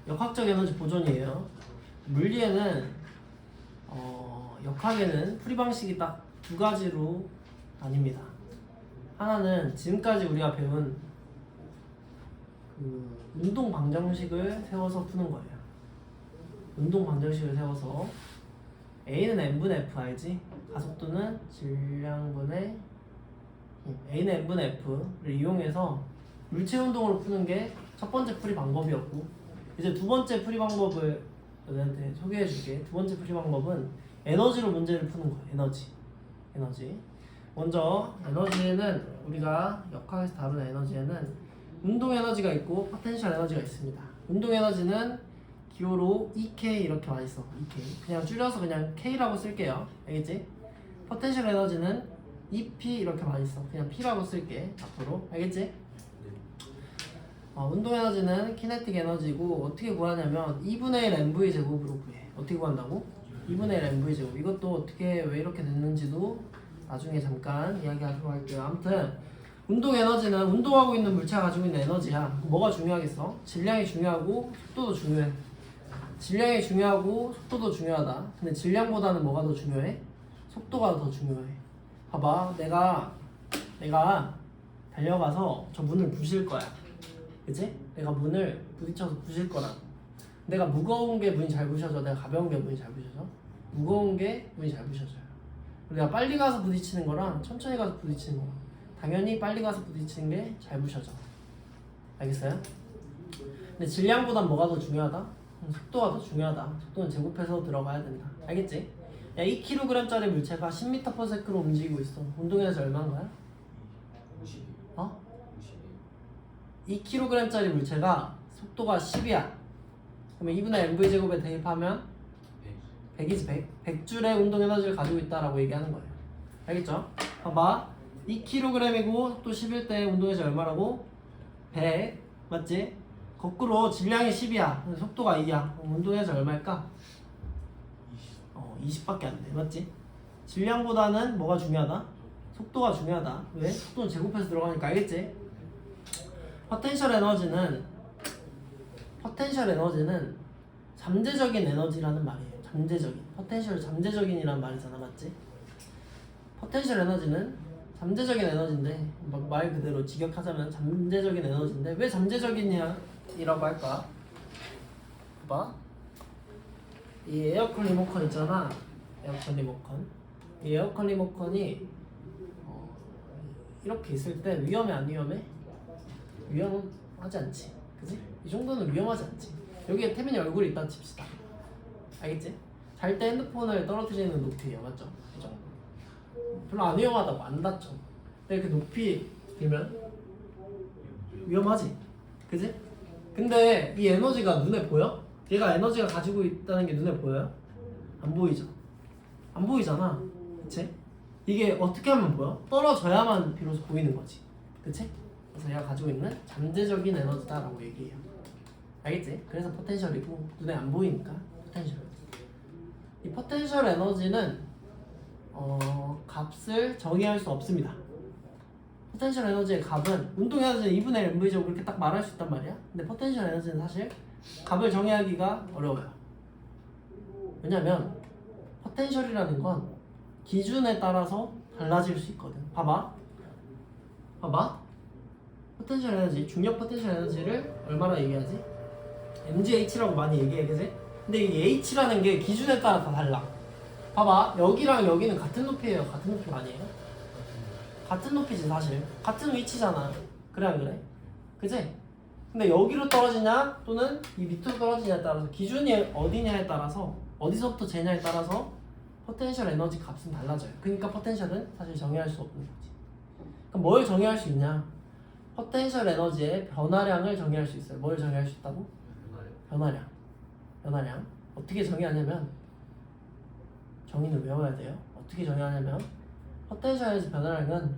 역학적 에너지 보존이에요. 물리에는 역학에는 풀이 방식이 딱 두 가지로 나뉩니다. 하나는 지금까지 우리가 배운 그 운동 방정식을 세워서 푸는 거예요. 운동 방정식을 세워서 A는 n분의 F 알지? 가속도는 질량분의 A는 n분의 F를 이용해서 물체 운동으로 푸는 게 첫 번째 풀이 방법이었고, 이제 두 번째 풀이 방법을 너희한테 소개해 줄게. 두 번째 풀이 방법은 에너지로 문제를 푸는 거야. 에너지. 먼저 에너지에는 우리가 역학에서 다루는 에너지에는 운동 에너지가 있고 포텐셜 에너지가 있습니다. 운동 에너지는 기호로 EK 이렇게 많이 써. EK. 그냥 줄여서 그냥 K라고 쓸게요. 알겠지? 포텐셜 에너지는 EP 이렇게 많이 써. 그냥 P라고 쓸게. 앞으로. 알겠지? 운동 에너지는 키네틱 에너지고 어떻게 구하냐면 2분의 1 mv 제곱으로 구해. 어떻게 구한다고? 2분의 1 mv 제곱. 이것도 어떻게 왜 이렇게 됐는지도 나중에 잠깐 이야기하도록 할게요. 아무튼 운동 에너지는 운동하고 있는 물체가 가지고 있는 에너지야. 뭐가 중요하겠어? 질량이 중요하고 속도도 중요해. 질량이 중요하고 속도도 중요하다. 근데 질량보다는 뭐가 더 중요해? 속도가 더 중요해. 봐봐, 내가 달려가서 저 문을 부실 거야. 그치? 내가 문을 부딪혀서 부실 거라고. 내가 무거운 게 문이 잘 부셔져? 내가 가벼운 게 문이 잘 부셔져? 무거운 게 문이 잘 부셔져요. 내가 빨리 가서 부딪히는 거랑 천천히 가서 부딪히는 거랑 당연히 빨리 가서 부딪히는 게 잘 부셔져. 알겠어요? 근데 질량보단 뭐가 더 중요하다? 속도가 더 중요하다. 속도는 제곱해서 들어가야 된다. 알겠지? 야, 2kg짜리 물체가 10m/s로 움직이고 있어. 운동에서 얼마인 거야? 2kg짜리 물체가 속도가 10이야. 그러면 2분의 mv 제곱에 대입하면 100이지 100. 100줄의 운동 에너지를 가지고 있다라고 얘기하는 거예요. 알겠죠? 봐봐. 2kg이고 속도 10일 때 운동 에너지 얼마라고? 100. 맞지? 거꾸로 질량이 10이야. 속도가 2야. 운동 에너지 얼마일까? 20밖에 안 돼. 맞지? 질량보다는 뭐가 중요하다? 속도가 중요하다. 왜? 속도는 제곱해서 들어가니까. 알겠지? 포텐셜 에너지는 잠재적인 에너지라는 말이에요. 잠재적인. 포텐셜 잠재적인이란 말이잖아. 맞지? 포텐셜 에너지는 잠재적인 에너지인데 말 그대로 직역하자면 잠재적인 에너지인데 왜 잠재적이냐이라고 할까? 봐봐. 이 에어컨 리모컨 있잖아. 에어컨 리모컨. 이 에어컨 리모컨이 이렇게 있을 때 위험해 안 위험해? 위험하지 않지. 그치? 이 정도는 위험하지 않지. 여기에 태민이 얼굴이 있다 칩시다. 알겠지? 잘 때 핸드폰을 떨어뜨리는 높이예요. 맞죠? 이 정도. 별로 안 위험하다고. 안 다쳐. 근데 이렇게 높이 들면 위험하지. 그치? 근데 이 에너지가 눈에 보여? 얘가 에너지가 가지고 있다는 게 눈에 보여요? 안 보이죠? 안 보이잖아. 그치? 이게 어떻게 하면 보여? 떨어져야만 비로소 보이는 거지. 그치? 그래서 얘가 가지고 있는 잠재적인 에너지다라고 얘기해요. 알겠지? 그래서 포텐셜이고 눈에 안 보이니까 포텐셜. 이 포텐셜 에너지는 값을 정의할 수 없습니다. 포텐셜 에너지의 값은 운동 에너지는 2분의 1 mv 제곱 그렇게 딱 말할 수 있단 말이야. 근데 포텐셜 에너지는 사실 값을 정의하기가 어려워요. 왜냐면 포텐셜이라는 건 기준에 따라서 달라질 수 있거든. 봐봐. 포텐셜 에너지, 중력 포텐셜 에너지를 얼마나 얘기하지? mgh라고 많이 얘기해, 그지? 근데 이 h라는 게 기준에 따라 다 달라. 봐봐, 여기랑 여기는 같은 높이에요. 같은 높이 아니에요? 같은 높이지 사실. 같은 위치잖아. 그래 안 그래? 그지? 근데 여기로 떨어지냐 또는 이 밑으로 떨어지냐에 따라서 기준이 어디냐에 따라서 어디서부터 재냐에 따라서 포텐셜 에너지 값은 달라져요. 그러니까 포텐셜은 사실 정의할 수 없는 거지. 그럼 뭘 정의할 수 있냐? 포텐셜 에너지의 변화량을 정의할 수 있어요. 뭘 정의할 수 있다고? 변화량. 어떻게 정의하냐면 정의는 외워야 돼요. 어떻게 정의하냐면 포텐셜 에너지 변화량은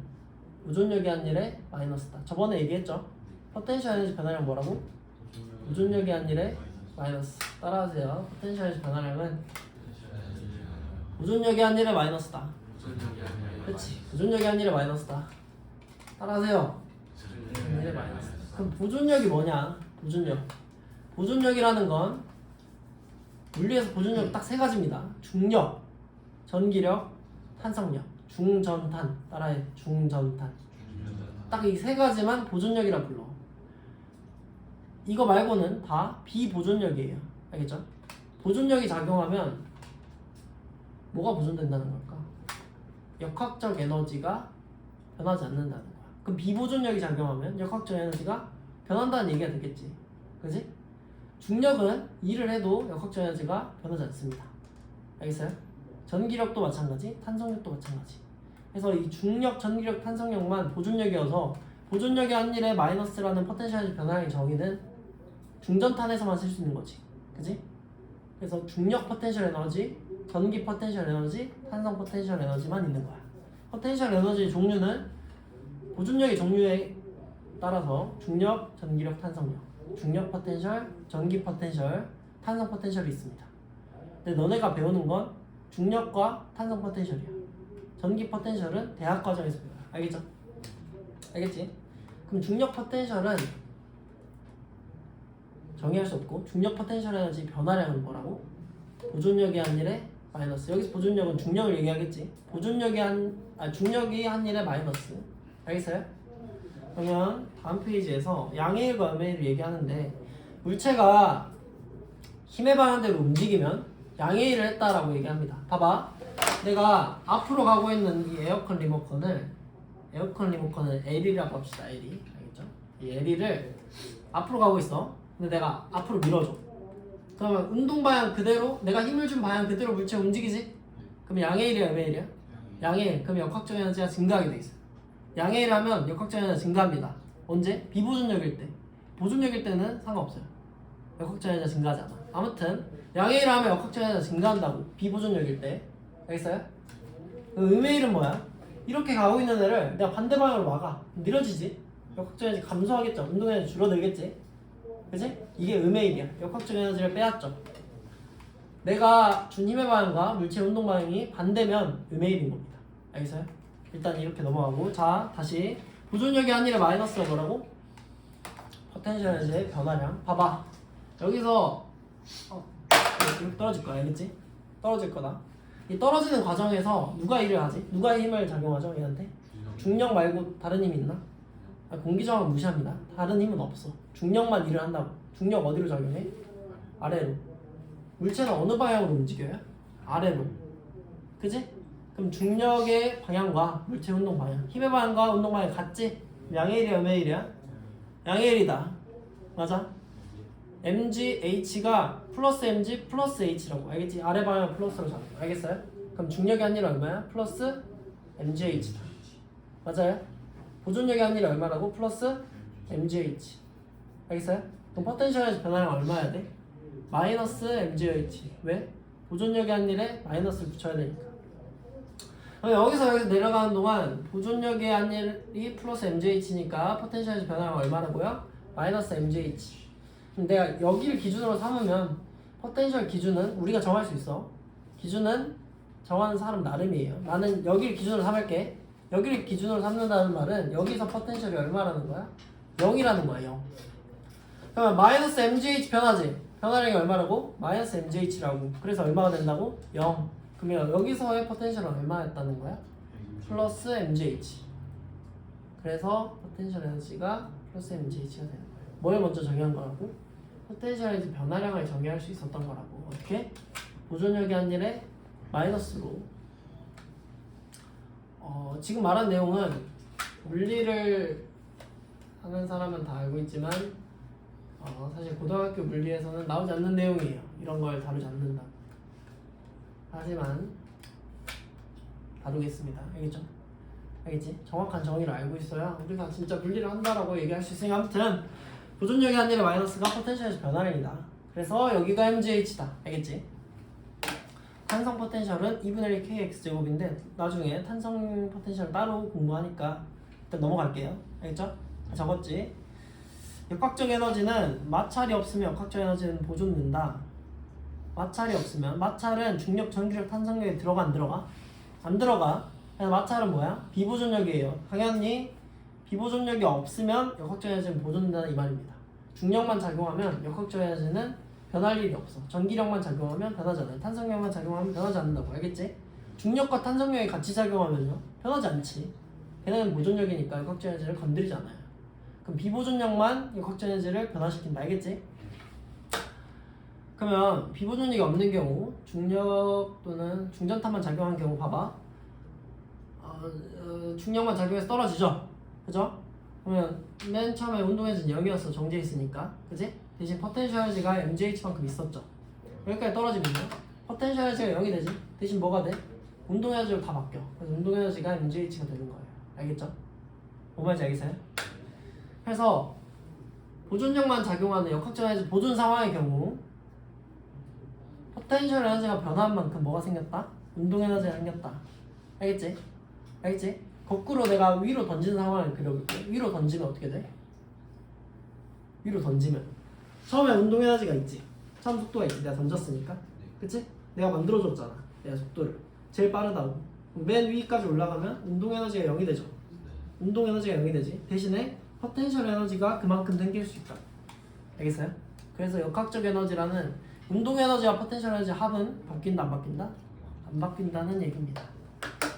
무중력이 한 일의 마이너스다. 저번에 얘기했죠? 포텐셜 에너지 변화량 뭐라고? 무중력이 한 일의 마이너스. 따라하세요. 포텐셜 에너지 변화량은 무중력이 한 일의 마이너스다. 그렇지. 무중력이 한 일의 마이너스다. 따라하세요. 한 일의 마이너스. 그럼 보존력이 뭐냐? 보존력이라는 건 물리에서 보존력 딱 세 가지입니다. 중력, 전기력, 탄성력. 중전탄. 따라해. 중전탄. 딱 이 세 가지만 보존력이라 불러. 이거 말고는 다 비보존력이에요. 알겠죠? 보존력이 작용하면 뭐가 보존된다는 걸까? 역학적 에너지가 변하지 않는다는 거야. 그럼 비보존력이 작용하면 역학적 에너지가 변한다는 얘기가 되겠지. 그지? 중력은 일을 해도 역학적 에너지가 변하지 않습니다. 알겠어요? 전기력도 마찬가지, 탄성력도 마찬가지. 그래서 이 중력, 전기력, 탄성력만 보존력이어서 보존력이 한 일에 마이너스라는 포텐셜 에너지 변화량의 정의는 중전탄에서만 쓸 수 있는 거지. 그지? 그래서 중력 포텐셜 에너지, 전기 포텐셜 에너지, 탄성 포텐셜 에너지만 있는 거야. 포텐셜 에너지 종류는 보존력의 종류에 따라서 중력, 전기력, 탄성력, 중력 포텐셜, 전기 포텐셜, 탄성 포텐셜이 있습니다. 근데 너네가 배우는 건 중력과 탄성 포텐셜이야. 전기 포텐셜은 대학 과정에서 배워요. 알겠죠? 알겠지? 그럼 중력 포텐셜은 정의할 수 없고, 중력 포텐셜 에너지 변화량은 뭐라고? 보존력이 한 일에 마이너스. 여기서 보존력은 중력을 얘기하겠지. 보존력이 중력이 한 일에 마이너스. 알겠어요? 그러면 다음 페이지에서 양해일과 음해일을 얘기하는데, 물체가 힘에 반대로 움직이면 양해일을 했다라고 얘기합니다. 봐봐. 내가 앞으로 가고 있는 이 에어컨 리모컨을 L이라고 합시다. L이. 알겠죠? 이 L을 앞으로 가고 있어. 근데 내가 앞으로 밀어줘. 그러면 운동 방향 그대로, 내가 힘을 준 방향 그대로 물체가 움직이지? 그럼 양해일이야, 음해일이야? 양해일. 그럼 역학적 에너지가 증가하게 돼 있어. 양해일 하면 역학적 에너지가 증가합니다. 언제? 비보존력일 때. 보존력일 때는 상관없어요. 역학적 에너지가 증가하지 않아. 아무튼 양해일 하면 역학적 에너지가 증가한다고. 비보존력일 때. 알겠어요? 음해일은 뭐야? 이렇게 가고 있는 애를 내가 반대 방향으로 막아. 느려지지? 역학적 에너지 감소하겠죠. 운동 에너지 줄어들겠지? 그치? 이게 음해일이야. 역학적 에너지를 빼앗죠. 내가 준 힘의 방향과 물체 운동 방향이 반대면 음해일인 겁니다. 알겠어요? 일단 이렇게 넘어가고, 자 다시 보존력이 한 일에 마이너스가 뭐라고? 포텐셜 에너지의 변화량. 봐봐. 여기서 이렇게 떨어질 거야. 알겠지? 떨어질 거다. 이 떨어지는 과정에서 누가 일을 하지? 누가 힘을 작용하죠? 얘한테? 중력 말고 다른 힘이 있나? 공기저항을 무시합니다. 다른 힘은 없어. 중력만 일을 한다고. 중력 어디로 작용해? 아래로. 물체는 어느 방향으로 움직여요? 아래로. 그지? 그럼 중력의 방향과 물체 운동 방향, 힘의 방향과 운동 방향이 같지? 양해일이야, 음해일이야? 양해일이다. 맞아? mgH가 플러스 mg 플러스 h라고. 알겠지? 아래 방향 플러스로 잡아. 알겠어요? 그럼 중력의 한 일은 얼마야? 플러스 mgH다. 맞아요? 보존력의 한 일이 얼마라고? 플러스 mgh. 알겠어요? 그럼 포텐셜 변화량 얼마야 돼? 마이너스 mgh. 왜? 보존력의 한 일에 마이너스를 붙여야 되니까. 여기서 내려가는 동안 보존력의 한 일이 플러스 mgh니까 포텐셜 변화량 얼마라고요? 마이너스 mgh. 그럼 내가 여기를 기준으로 삼으면 포텐셜 기준은 우리가 정할 수 있어. 기준은 정하는 사람 나름이에요. 나는 여기를 기준으로 삼을게. 여기를 기준으로 삼는다는 말은 여기서 포텐셜이 얼마라는 거야? 0이라는 거야. 0. 그러면 마이너스 mgh 변하지? 변화량이 얼마라고? 마이너스 mgh라고. 그래서 얼마가 된다고? 0. 그러면 여기서의 포텐셜은 얼마였다는 거야? 플러스 mgh. 그래서 포텐셜 에너지가 플러스 mgh가 되는 거야. 뭘 먼저 정의한 거라고? 포텐셜 에너지 변화량을 정의할 수 있었던 거라고. 어떻게? 보존력이 한 일에 마이너스로. 지금 말한 내용은 물리를 하는 사람은 다 알고 있지만 사실 고등학교 물리에서는 나오지 않는 내용이에요. 이런 걸 다루지 않는다. 하지만 다루겠습니다. 알겠죠? 알겠지? 정확한 정의를 알고 있어야 우리가 진짜 물리를 한다라고 얘기할 수 있으니까. 아무튼 보존력이 한 일의 마이너스가 포텐셜의 변화량이다. 그래서 여기가 mgh다. 알겠지? 탄성 포텐셜은 2분의 1 kx제곱인데 나중에 탄성 포텐셜 따로 공부하니까 일단 넘어갈게요. 알겠죠? 적었지? 역학적 에너지는 마찰이 없으면 역학적 에너지는 보존된다. 마찰이 없으면, 마찰은 중력, 전기력, 탄성력에 들어가 안 들어가? 안 들어가. 그래서 마찰은 뭐야? 비보존력이에요. 당연히 비보존력이 없으면 역학적 에너지는 보존된다 이 말입니다. 중력만 작용하면 역학적 에너지는 변할 일이 없어. 전기력만 작용하면 변하잖아. 탄성력만 작용하면 변하지 않는다고. 알겠지? 중력과 탄성력이 같이 작용하면요 변하지 않지. 걔네는 보존력이니까 역학적 에너지를 건드리지 않아요. 그럼 비보존력만 역학적 에너지를 변화시킨다. 알겠지? 그러면 비보존력이 없는 경우 중력 또는 중전탄만 작용한 경우 봐봐. 중력만 작용해서 떨어지죠. 그죠? 그러면 맨 처음에 운동에서는 0이었어. 정지해 있으니까. 그지? 대신 포텐셜 에너지가 mgh만큼 있었죠. 여기까지 떨어지면요 포텐셜 에너지가 0이 되지. 대신 뭐가 돼? 운동 에너지로 다 바뀌어. 그래서 운동 에너지가 mgh가 되는 거예요. 알겠죠? 뭔 말인지 알겠어요? 그래서 보존력만 작용하는 역학적 에너지 보존 상황의 경우 포텐셜 에너지가 변한 만큼 뭐가 생겼다? 운동 에너지가 생겼다. 알겠지? 알겠지? 거꾸로 내가 위로 던지는 상황을 그려볼게. 위로 던지면 어떻게 돼? 위로 던지면 처음에 운동 에너지가 있지. 처음 속도가 있지. 내가 던졌으니까. 그치? 내가 만들어줬잖아. 내가 속도를. 제일 빠르다고. 맨 위까지 올라가면 운동 에너지가 0이 되죠. 운동 에너지가 0이 되지. 대신에 포텐셜 에너지가 그만큼 생길 수 있다. 알겠어요? 그래서 역학적 에너지라는 운동 에너지와 포텐셜 에너지 합은 바뀐다 안 바뀐다? 안 바뀐다는 얘기입니다.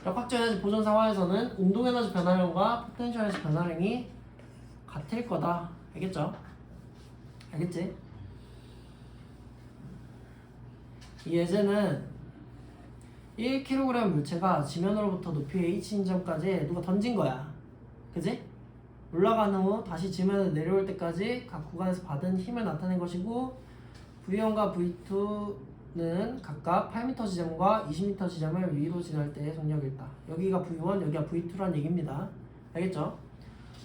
역학적 에너지 보존 상황에서는 운동 에너지 변화량과 포텐셜 에너지 변화량이 같을 거다. 알겠죠? 알겠지? 이 예제는 1kg 물체가 지면으로부터 높이 h인 점까지 누가 던진 거야. 그지? 올라간 후 다시 지면에 내려올 때까지 각 구간에서 받은 힘을 나타낸 것이고 V1과 V2는 각각 8m 지점과 20m 지점을 위로 지날 때의 속력이다. 여기가 V1, 여기가 V2란 얘기입니다. 알겠죠?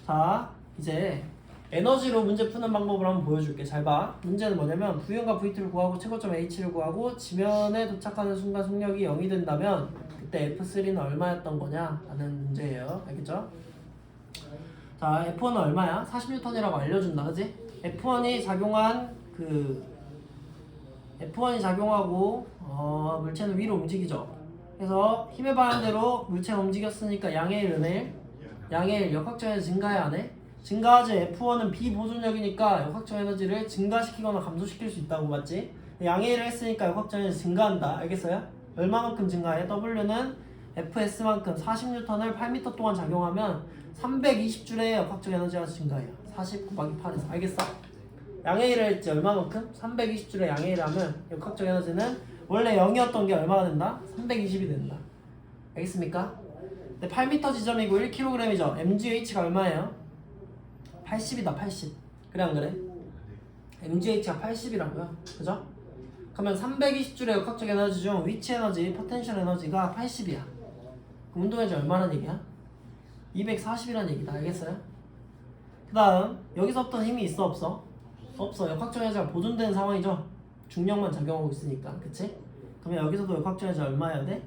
자, 이제 에너지로 문제 푸는 방법을 한번 보여줄게. 잘 봐. 문제는 뭐냐면 V1과 V2를 구하고 최고점 H를 구하고 지면에 도착하는 순간 속력이 0이 된다면 그때 F3는 얼마였던 거냐? 라는 문제예요. 알겠죠? 자, F1은 얼마야? 40N이라고 알려준다. 그지? F1이 작용하고 물체는 위로 움직이죠. 그래서 힘의 반대로 물체가 움직였으니까 양의 1, 은의 1. 양의 1 역학적 에너지 증가해야 안 해? 증가하지. F1은 비보존력이니까 역학적 에너지를 증가시키거나 감소시킬 수 있다고. 맞지? 양의 1을 했으니까 역학적 에너지 증가한다. 알겠어요? 얼마만큼 증가해? W는 FS만큼 40N을 8m 동안 작용하면 320줄의 역학적 에너지가 증가해요. 40 곱하기 8에서. 알겠어? 양의 1을 했지. 얼마만큼? 320줄의 양의 1을 하면 역학적 에너지는 원래 0이었던 게 얼마가 된다? 320이 된다. 알겠습니까? 근데 8m 지점이고 1kg이죠. mgh가 얼마예요? 80이다. 80. 그래 안 그래? mgh가 80이라고요. 그죠? 그러면 320줄의 역학적 에너지 중 위치 에너지, 포텐셜 에너지가 80이야. 그럼 운동 에너지 얼마나 얘기야? 240이라는 얘기다. 알겠어요? 그 다음 여기서부터 힘이 있어 없어? 없어. 역학적 에너지가 보존되는 상황이죠. 중력만 작용하고 있으니까. 그치? 그러면 여기서도 역학적 에너지 얼마여야 돼?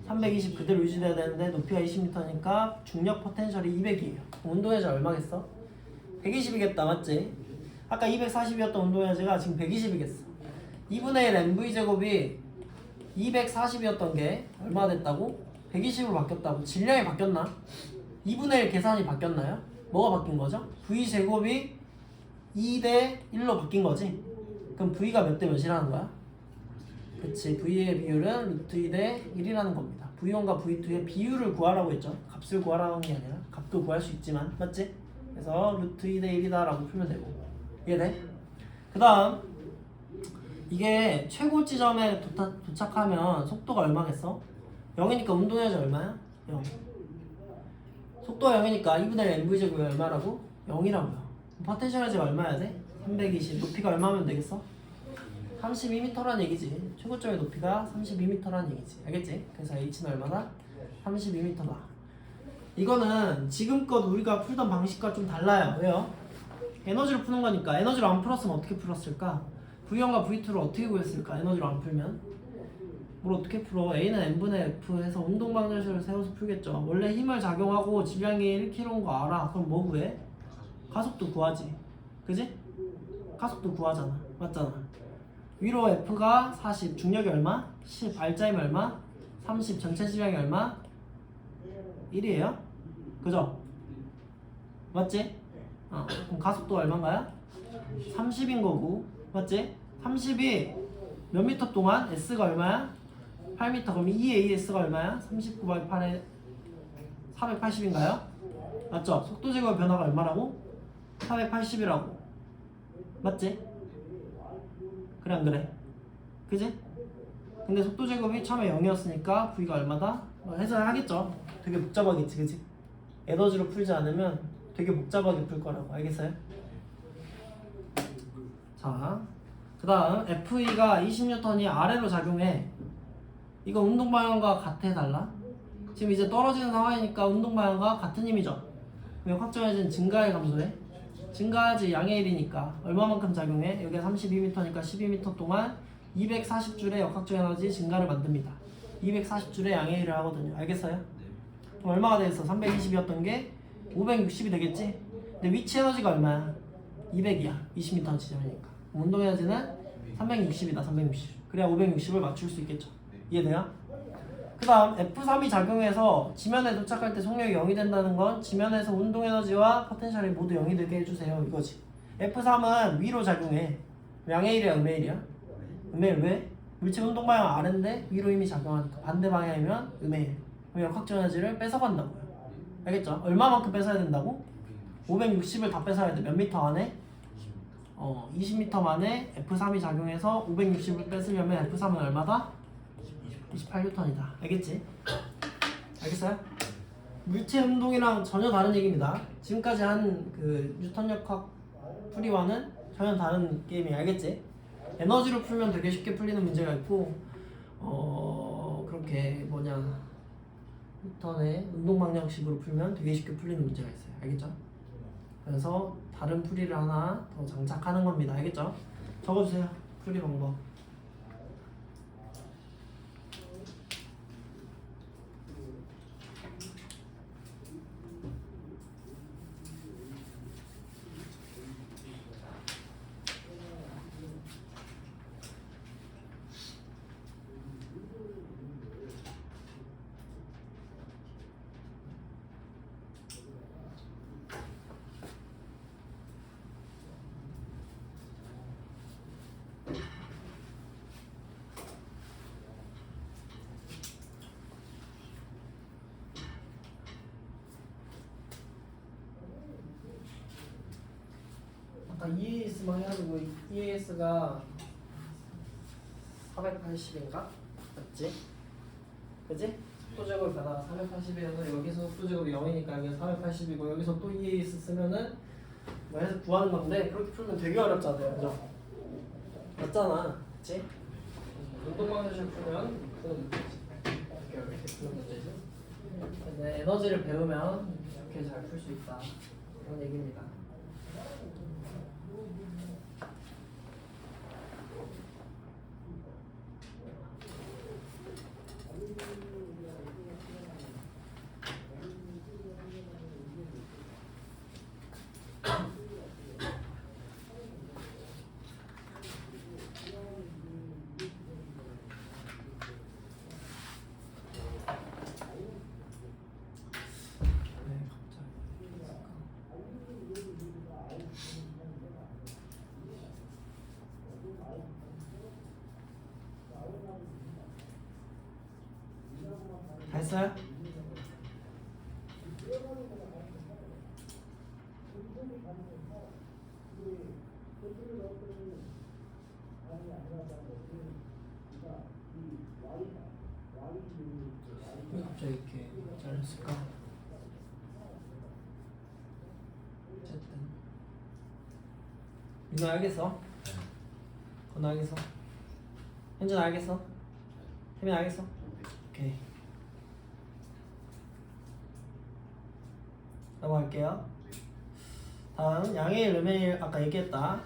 320 그대로 유지돼야 되는데 높이가 20m니까 중력 포텐셜이 200이에요. 운동 에너지 얼마겠어? 120이겠다. 맞지? 아까 240이었던 운동 에너지가 지금 120이겠어. 2분의 1 mv제곱이 240이었던 게 얼마 됐다고? 120으로 바뀌었다고. 질량이 바뀌었나? 2분의 1 계산이 바뀌었나요? 뭐가 바뀐 거죠? v제곱이 2대 1로 바뀐 거지? 그럼 v가 몇 대 몇이라는 거야? 그치. v의 비율은 루트 2대 1이라는 겁니다. v1과 v2의 비율을 구하라고 했죠. 값을 구하라는 게 아니라 값도 구할 수 있지만. 맞지? 그래서 루트 2대 1이다 라고 풀면 되고. 이해돼? 그 다음 이게 최고 지점에 도착하면 속도가 얼마겠어? 0이니까 운동 에너지 얼마야? 0. 속도가 0이니까 2분의 1 mv제곱이 얼마라고? 0이라고요. 포텐셜 에너지가 얼마야 돼? 320. 높이가 얼마면 되겠어? 32m란 얘기지. 최고점의 높이가 32m란 얘기지. 알겠지? 그래서 h는 얼마다? 32m다. 이거는 지금껏 우리가 풀던 방식과 좀 달라요. 왜요? 에너지로 푸는 거니까. 에너지로 안 풀었으면 어떻게 풀었을까? V1과 V2를 어떻게 구했을까? 에너지로 안 풀면 뭘 어떻게 풀어? A는 n분의 F 해서 운동 방정식을 세워서 풀겠죠. 원래 힘을 작용하고 질량이 1kg인 거 알아. 그럼 뭐 구해? 가속도 구하지. 그지? 가속도 구하잖아. 맞잖아. 위로 F가 40, 중력이 얼마? 10, R자임 얼마? 30, 전체 질량이 얼마? 1이에요? 그죠? 맞지? 그럼 가속도 얼마인가요? 30인 거고 맞지? 30이 몇 미터 동안 S가 얼마야? 8m. 그럼 EAS가 얼마야? 39 곱하기 8에 480인가요? 맞죠? 속도 제곱의 변화가 얼마라고? 480이라고 맞지? 그래 안 그래? 그지? 근데 속도 제곱이 처음에 0이었으니까 V가 얼마다? 해석하겠죠. 되게 복잡하겠지 그지? 에너지로 풀지 않으면 되게 복잡하게 풀 거라고 알겠어요? 자, 그 다음 FE가 20N이 아래로 작용해. 이거 운동 방향과 같아 달라? 지금 이제 떨어지는 상황이니까 운동 방향과 같은 힘이죠. 그럼 확정해진 증가에 감소해. 증가하지 양의 1이니까 얼마만큼 작용해? 여기가 32m니까 12m 동안 240줄의 역학적 에너지 증가를 만듭니다. 240줄의 양의 1을 하거든요. 알겠어요? 그럼 얼마가 되겠어? 320이었던 게 560이 되겠지? 근데 위치 에너지가 얼마야? 200이야. 20m 지점이니까. 운동 에너지는 360이다. 360. 그래야 560을 맞출 수 있겠죠. 이해돼요? 그 다음 F3이 작용해서 지면에 도착할 때 속력이 0이 된다는 건 지면에서 운동 에너지와 포텐셜이 모두 0이 되게 해주세요 이거지. F3은 위로 작용해. 양의 1이야 음의 1이야? 음의 1. 왜? 물체 운동 방향 아래인데 위로 힘이 작용하니까 반대 방향이면 음의 1. 그럼 역학적 에너지를 뺏어간다고요. 알겠죠? 얼마만큼 뺏어야 된다고? 560을 다 뺏어야 돼. 몇 미터 안에? 20m 만에 F3이 작용해서 560을 뺏으려면 F3은 얼마다? 28N이다. 알겠지? 알겠어요? 물체 운동이랑 전혀 다른 얘기입니다. 지금까지 한 그 뉴턴 역학 풀이와는 전혀 다른 게임이 알겠지? 에너지로 풀면 되게 쉽게 풀리는 문제가 있고 그렇게 뉴턴의 운동 방정식으로 풀면 되게 쉽게 풀리는 문제가 있어요. 알겠죠? 그래서 다른 풀이를 하나 더 장착하는 겁니다. 알겠죠? 적어주세요. 풀이 방법. 아까 EAS만 해가지고 EAS가 480인가? 맞지? 그지? 속도 제곱 변화가 480이어서 여기서 속도 제곱이 0이니까 여기가 480이고 여기서 또 EAS 쓰면은 뭐 해서 구하는 건데 그렇게 풀면 되게 어렵잖아요. 그죠? 맞잖아. 그치? 운동방정식 풀면 이렇게 어렵게 푸는 문제죠. 근데 에너지를 배우면 이렇게 잘 풀 수 있다. 그런 얘기입니다. 됐어요? 왜 갑자기 이렇게 잘렸을까? 어쨌든 민호 알겠어? 건우 알겠어? 현준 알겠어? 혜민 알겠어? 오케이. 넘어갈게요. 다음 양의 1, 음의 1 아까 얘기했다.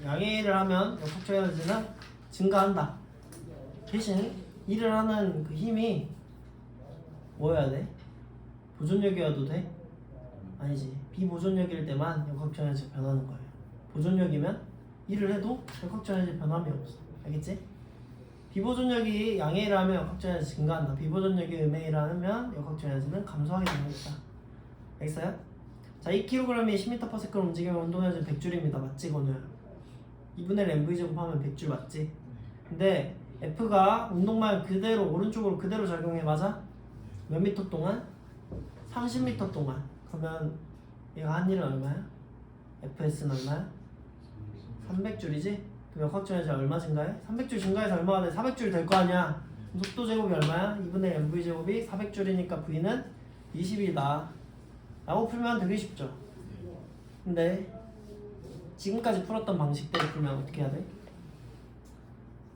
양의 1을 하면 역학적 에너지는 증가한다. 대신 일을 하는 그 힘이 뭐여야 돼? 보존력이어도 돼? 아니지. 비보존력일 때만 역학적 에너지가 변하는 거예요. 보존력이면 일을 해도 역학적 에너지 변함이 없어. 알겠지? 비보존력이 양의 1을 하면 역학적 에너지 증가한다. 비보존력이 음의 1을 하면 역학적 에너지는 감소하게 되는 거다. 알겠어요? 자 2kg이 10m/s로 움직이면 운동에너지 100줄입니다. 맞지 건우야? 2분의 1 mv 제곱하면 100줄 맞지? 근데 F가 운동만 그대로 오른쪽으로 그대로 작용해. 맞아? 몇 미터 동안? 30m 동안. 그러면 얘가 한 일은 얼마야? FS는 얼마야? 300줄이지? 그럼 역학적 에너지 얼마 증가해? 300줄 증가해서 얼마가 돼? 400줄 될 거 아니야? 속도 제곱이 얼마야? 2분의 1 mv 제곱이 400줄이니까 V는 20이다 라고 풀면 되게 쉽죠? 근데 지금까지 풀었던 방식대로 풀면 어떻게 해야 돼?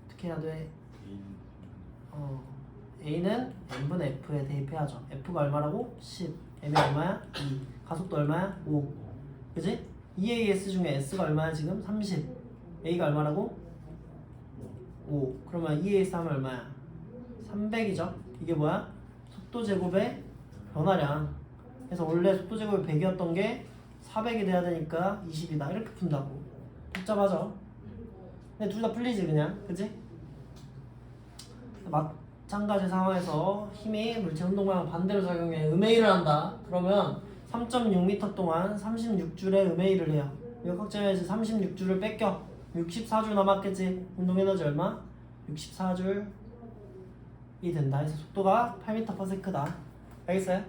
어떻게 해야 돼? A는 n분의 F에 대입해야죠. F가 얼마라고? 10. M이 얼마야? 2. 가속도 얼마야? 5. 그지? EAS 중에 S가 얼마야 지금? 30. A가 얼마라고? 5. 그러면 EAS 하면 얼마야? 300이죠? 이게 뭐야? 속도 제곱의 변화량. 그래서 원래 속도 제곱이 100이었던 게 400이 돼야 되니까 20이다. 이렇게 푼다고. 복잡하죠? 근데 둘 다 풀리지 그냥. 그지? 마찬가지 상황에서 힘이 물체 운동 방향 반대로 작용해 음A를 한다. 그러면 3.6m 동안 36줄의 음A를 해요. 역학적에서 36줄을 뺏겨 64줄 남았겠지. 운동 에너지 얼마? 64줄이 된다. 그래서 속도가 8m/s다. 알겠어요?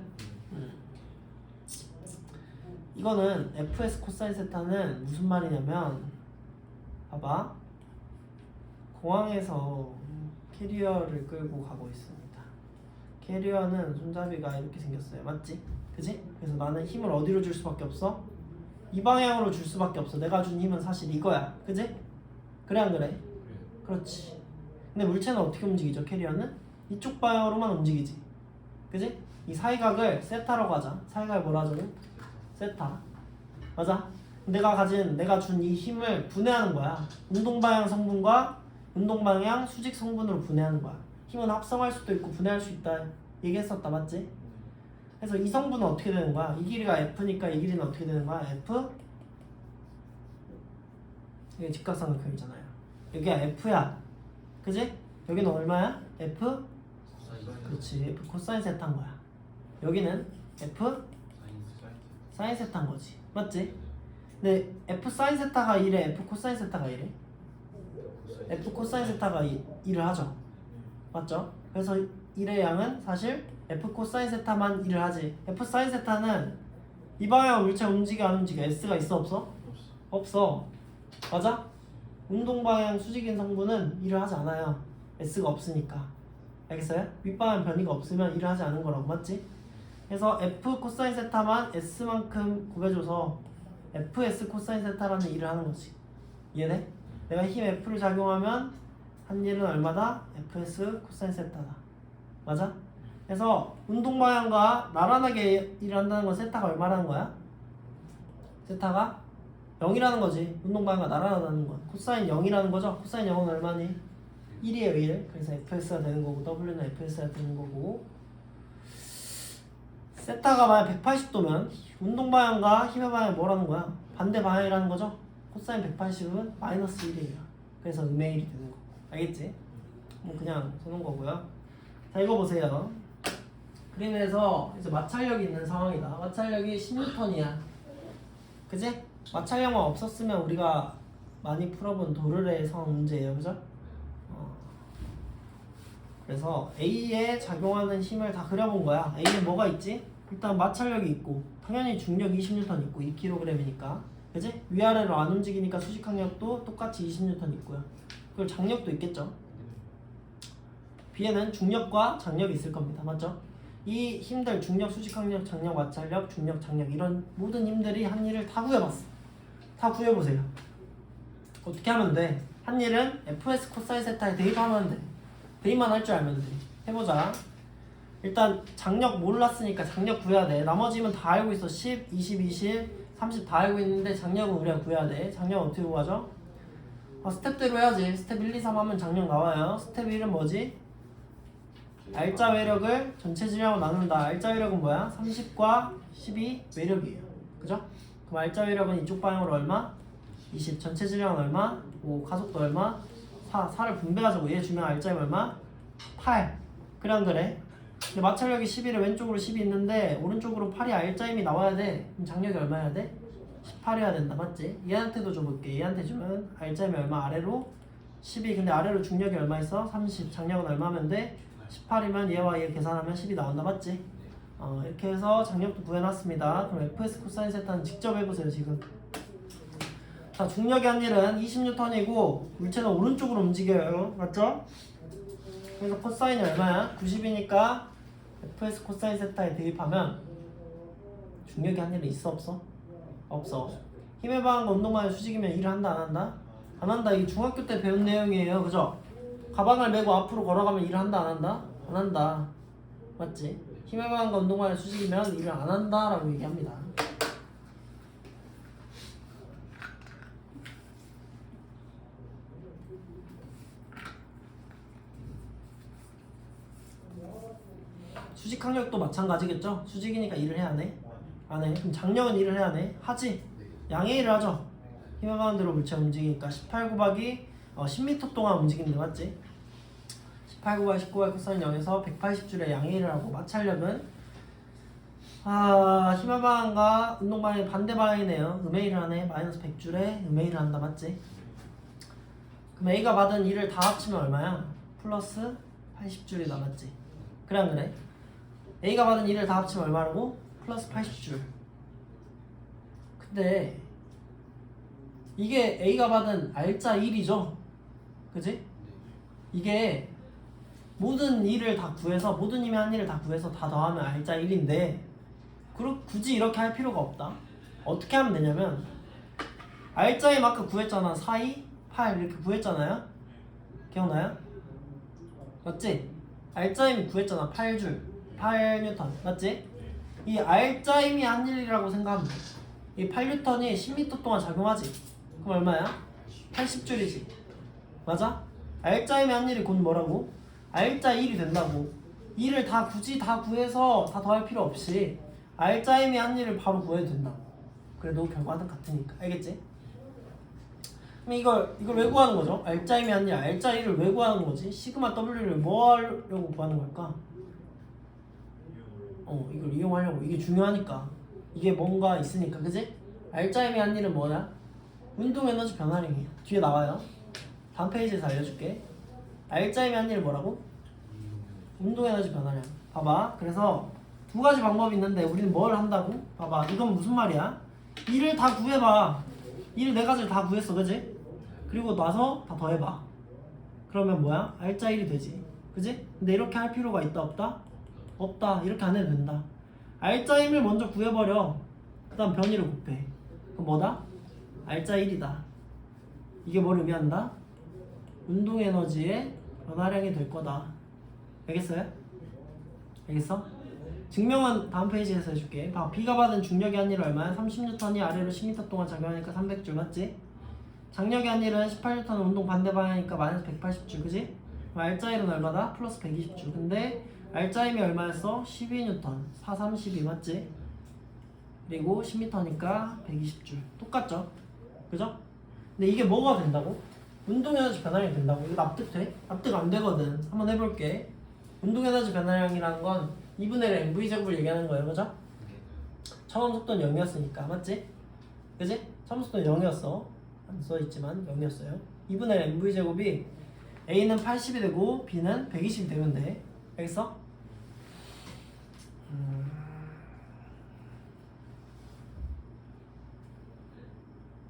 이거는 fs 코사인 세타는 무슨 말이냐면 봐봐. 공항에서 캐리어를 끌고 가고 있습니다. 캐리어는 손잡이가 이렇게 생겼어요. 맞지? 그지? 그래서 나는 힘을 어디로 줄 수밖에 없어? 이 방향으로 줄 수밖에 없어. 내가 준 힘은 사실 이거야. 그지? 그래 안 그래? 그렇지. 근데 물체는 어떻게 움직이죠? 캐리어는? 이쪽 방향으로만 움직이지. 그지? 이 사이각을 세타라고 하자. 사이각을 뭐라 하죠? 세타. 맞아? 내가 준 이 힘을 분해하는 거야. 운동방향 성분과 운동방향 수직 성분으로 분해하는 거야. 힘은 합성할 수도 있고 분해할 수 있다 얘기했었다. 맞지? 그래서 이 성분은 어떻게 되는 거야? 이 길이가 F니까 이 길이는 어떻게 되는 거야? F? 이게 직각삼각형이잖아요. 여기가 F야. 그지? 여기는 얼마야? F? 그렇지. F 코사인 세타인 거야. 여기는 F? 사인 세타인 거지. 맞지? 근데 F 사인 세타가 1에 F 코사인 세타가 1에 F 코사인 세타가 1을 하죠. 맞죠? 그래서 1의 양은 사실 F 코사인 세타만 1을 하지. F 사인 세타는 이 방향 물체 움직여 안 움직여? S가 있어 없어? 없어. 맞아? 운동 방향 수직인 성분은 1을 하지 않아요. S가 없으니까. 알겠어요? 윗방향 변이가 없으면 1을 하지 않은 거라고. 맞지? 그래서 F 코사인 세타만 S만큼 곱해줘서 FS 코사인 세타라는 일을 하는 거지. 이해돼? 내가 힘 F를 작용하면 한 일은 얼마다? FS 코사인 세타다. 맞아? 그래서 운동 방향과 나란하게 일을 한다는 건 세타가 얼마라는 거야? 세타가 0이라는 거지. 운동 방향과 나란하다는 건 코사인 0이라는 거죠. 코사인 0은 얼마니? 1이에요 1. 그래서 FS가 되는 거고 W는 FS가 되는 거고, 세타가 만약 180도면 운동 방향과 힘의 방향이 뭐라는 거야? 반대 방향이라는 거죠? 코사인 180은 마이너스 1이에요. 그래서 음의 1이 되는 거고. 알겠지? 뭐 그냥 쓰는 거고요. 자, 이거 보세요. 그림에서 이제 마찰력이 있는 상황이다. 마찰력이 10N이야. 그지? 마찰력만 없었으면 우리가 많이 풀어본 도르래의 상황 문제예요. 그죠? 그래서 A에 작용하는 힘을 다 그려본 거야. A는 뭐가 있지? 일단 마찰력이 있고 당연히 중력 20N 있고 2kg이니까. 그지? 위아래로 안 움직이니까 수직항력도 똑같이 20N 있고요. 그리고 장력도 있겠죠. B에는 중력과 장력이 있을 겁니다. 맞죠? 이 힘들 중력, 수직항력, 장력, 마찰력, 중력, 장력 이런 모든 힘들이 한 일을 다 구해봤어. 다 구해보세요. 어떻게 하면 돼? 한 일은 FS 코사인 세타에 대입하면 돼. 대입만 할 줄 알면 돼. 해보자. 일단 장력 몰랐으니까 장력 구해야 돼. 나머지는 다 알고 있어. 10, 20, 20, 30 다 알고 있는데 장력은 우리가 구해야 돼. 장력 어떻게 구하죠? 스텝대로 해야지. 스텝 1, 2, 3 하면 장력 나와요. 스텝 1은 뭐지? 알짜 외력을 전체 질량으로 나눈다. 알짜 외력은 뭐야? 30과 12 외력이에요. 그죠? 그럼 알짜 외력은 이쪽 방향으로 얼마? 20. 전체 질량은 얼마? 5. 가속도 얼마? 4. 4를 분배하자고. 얘 주면 알짜 얼마? 8. 그래 안 그래? 근데 마찰력이 11에 왼쪽으로 10이 있는데 오른쪽으로 8이 R자임이 나와야 돼. 그럼 장력이 얼마여야 돼? 18이어야 된다. 맞지? 얘한테도 줘볼게. 얘한테 주면 R자임이 얼마? 아래로 12. 근데 아래로 중력이 얼마 있어? 30. 장력은 얼마면 돼? 18이면 얘와 얘 계산하면 10이 나온다. 맞지? 이렇게 해서 장력도 구해놨습니다. 그럼 FS 코사인 세타는 직접 해보세요. 지금 자, 중력의 한 일은 20N이고 물체는 오른쪽으로 움직여요. 맞죠? 그래서 코사인이 얼마야? 90이니까 FS 코사인 세타에 대입하면 중력의 한 일은 있어 없어? 없어. 힘에 방한과 운동만의 수직이면 일을 한다 안 한다? 안 한다. 이게 중학교 때 배운 내용이에요. 그죠? 가방을 메고 앞으로 걸어가면 일을 한다 안 한다? 안 한다. 맞지? 힘에 방한과 운동만의 수직이면 일을 안 한다 라고 얘기합니다. 수직 항력도 마찬가지겠죠? 수직이니까 일을 해야 하네? 안 해. 그럼 장력은 일을 해야 하네? 하지? 양의 일을 하죠? 힘에 가는 대로 물체 움직이니까 18 곱하기 10m 동안 움직이는데 맞지? 18 곱하기 19 곱하기 코사인 0에서 180줄의 양의 일을 하고 마찰력은 힘의 방향과 운동 방향이 반대 방향이네요. 음의 일을 하네. 마이너스 100줄에 음의 일을 한다. 맞지? 그럼 A가 받은 일을 다 합치면 얼마야? 플러스 80줄이 남았지? 그래 안 그래? A가 받은 일을 다 합치면 얼마라고? 플러스 80줄. 근데 이게 A가 받은 R자 1이죠? 그치? 이게 모든 일을 다 구해서 모든 힘의 한 일을 다 구해서 다 더하면 R자 1인데 굳이 이렇게 할 필요가 없다. 어떻게 하면 되냐면 R자 1 아까 구했잖아. 4, 2, 8 이렇게 구했잖아요? 기억나요? 맞지? R자임이 구했잖아. 8줄 8N 맞지? 이 R자임이 한 일이라고 생각하면 돼. 이 8N이 10m 동안 작용하지. 그럼 얼마야? 80줄이지. 맞아? R자임이 한 일이 곧 뭐라고? R자 1이 된다고. 2를 다 굳이 다 구해서 다 더할 필요 없이 R자임이 한 일을 바로 구해도 된다고. 그래도 결과는 같으니까. 알겠지? 그럼 이걸 왜 구하는 거죠? R자임이 한 일, R자 1을 왜 구하는 거지? 시그마 W를 뭐 하려고 구하는 걸까? 이걸 이용하려고. 이게 중요하니까. 이게 뭔가 있으니까. 그지? R자임이 한 일은 뭐야? 운동 에너지 변화량이야. 뒤에 나와요. 다음 페이지에서 알려줄게. R자임이 한 일은 뭐라고? 운동 에너지 변화량. 봐봐. 그래서 두 가지 방법이 있는데 우리는 뭘 한다고? 봐봐. 이건 무슨 말이야? 일을 다 구해봐. 일 네 가지를 다 구했어. 그지? 그리고 나서 다 더해봐. 그러면 뭐야? R자 1이 되지. 그지? 근데 이렇게 할 필요가 있다 없다? 없다. 이렇게 안 해도 된다. R자 1을 먼저 구해버려. 그 다음 변이를 곱해. 그럼 뭐다? R자 1이다. 이게 뭘 의미한다? 운동 에너지의 변화량이 될 거다. 알겠어요? 알겠어? 증명은 다음 페이지에서 해줄게. 봐, B가 받은 중력의 한 일은 얼마야? 30N이 아래로 10m 동안 작용하니까 300줄 맞지? 장력의 한 일은 18N은 운동 반대 방향이니까 마이너스 180줄 그지? 그럼 R자임은 얼마다? 플러스 120줄. 근데 R자임이 얼마였어? 12N 4, 32 맞지? 그리고 10m니까 120줄 똑같죠? 그죠? 근데 이게 뭐가 된다고? 운동에너지 변화량이 된다고? 이거 납득돼? 납득 안 되거든. 한번 해볼게. 운동에너지 변화량이라는 건 2분의 1 mv제곱을 얘기하는 거예요. 그죠? 처음 속도는 0이었으니까 맞지? 그지? 처음 속도는 0이었어. 안 써있지만 0이었어요. 2분의 1 mv제곱이 A는 80이 되고 B는 120이 되면 돼. 알겠어?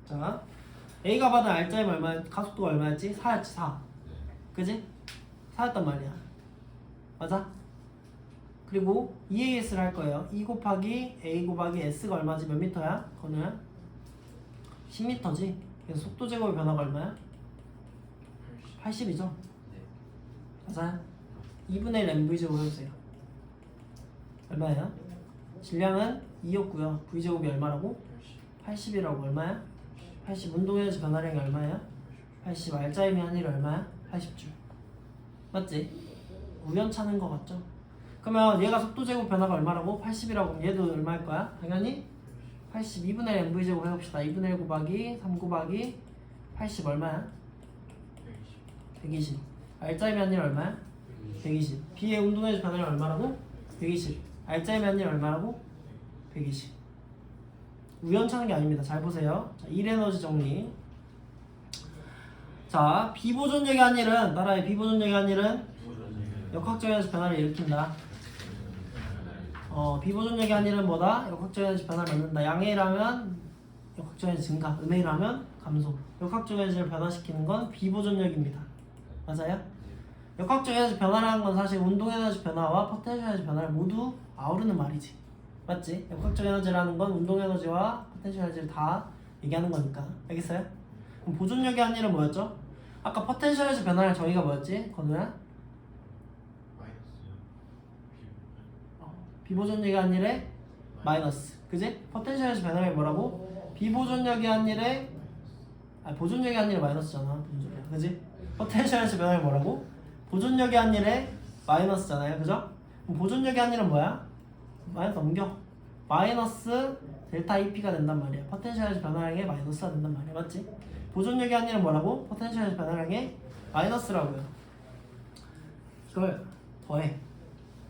자, A가 받은 R자임 얼마? 가속도가 얼마였지? 4였지 4. 그지? 4였단 말이야. 맞아? 그리고 EAS를 할 거예요. E 곱하기 A 곱하기 S가 얼마지? 몇 미터야? 건우야? 10m지? 그래서 속도 제곱의 변화가 얼마야? 80이죠? 맞아요? 2분의 1 mv제곱 해보세요. 얼마예요? 질량은 2였고요. v제곱이 얼마라고? 80이라고. 얼마야? 80. 운동에너지 변화량이 얼마야? 80. R자임이 한 일이 얼마야? 80줄. 맞지? 우연찮은 거 같죠? 그러면 얘가 속도 제곱 변화가 얼마라고? 80이라고. 그럼 얘도 얼마일 거야? 당연히 80. 2분의 1 mv제곱 해봅시다. 2분의 1 곱하기 3 곱하기 80 얼마야? 120. R자임이 한 일 얼마야? 120. B의 운동에너지 변화량이 얼마라고? 120. R자의 면이 얼마라고? 120. 우연찮은 게 아닙니다. 잘 보세요. 자, 1에너지 정리. 자, 비보존력이 한 일은 나라의 비보존력이 한 일은 역학적 에너지 변화를 일으킨다. 비보존력이 한 일은 뭐다? 역학적 에너지 변화를 만든다. 양해라면 역학적 에너지 증가, 음해라면 감소. 역학적 에너지를 변화시키는 건 비보존력입니다. 맞아요? 역학적 에너지 변화라는 건 사실 운동 에너지 변화와 포텐셜 에너지 변화를 모두 아우르는 말이지. 맞지? 역학적 에너지라는 건 운동 에너지와 포텐셜 에너지를 다 얘기하는 거니까. 알겠어요? 그럼 보존력이 한 일은 뭐였죠? 아까 포텐셜 에너지 변화를 정의가 뭐였지? 건우야? 비보존력이 한 일에 마이너스. 그지? 포텐셜 에너지 변화가 뭐라고? 비보존력이 한 일에 보존력이 한 일에 마이너스잖아. 보존력이. 그지? 포텐셜 에너지 변화가 뭐라고? 보존력이 한 일에 마이너스잖아요. 그죠? 그럼 보존력이 한 일은 뭐야? 마이너스 넘겨. 마이너스 델타 EP가 된단 말이야. 포텐셜 에너지 변화량의 마이너스가 된단 말이야. 맞지? 보존력이 한 일은 뭐라고? 포텐셜 에너지 변화량의 마이너스라고요. 이걸 더해.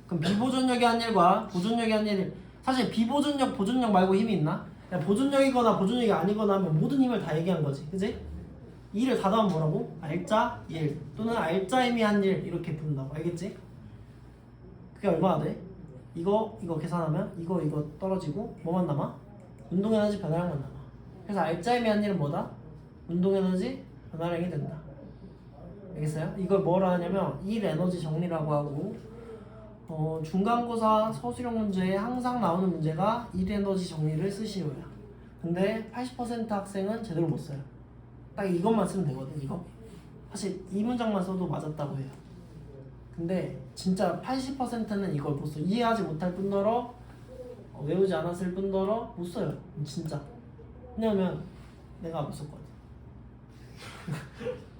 그럼 비보존력이 한 일과 보존력이 한 일, 사실 비보존력, 보존력 말고 힘이 있나? 그냥 보존력이거나 보존력이 아니거나 하면 모든 힘을 다 얘기한 거지. 그지? 2를 다 더하면 뭐라고? R자 1 또는 R자 힘이 한 일 이렇게 부른다고. 알겠지? 그게 얼마나 돼? 이거 계산하면 이거 떨어지고 뭐만 남아? 운동에너지 변화량만 남아. 그래서 R자 힘이 한 일은 뭐다? 운동에너지 변화량이 된다. 알겠어요? 이걸 뭐라 하냐면 1에너지 정리라고 하고, 중간고사 서술형 문제에 항상 나오는 문제가 1에너지 정리를 쓰시오야. 근데 80% 학생은 제대로 못 써요. 딱 이것만 쓰면 되거든. 이거 사실 이 문장만 써도 맞았다고 해요. 근데 진짜 80%는 이걸 못 써. 이해하지 못할 뿐더러 외우지 않았을 뿐더러 못 써요. 진짜. 왜냐면 내가 못 썼거든.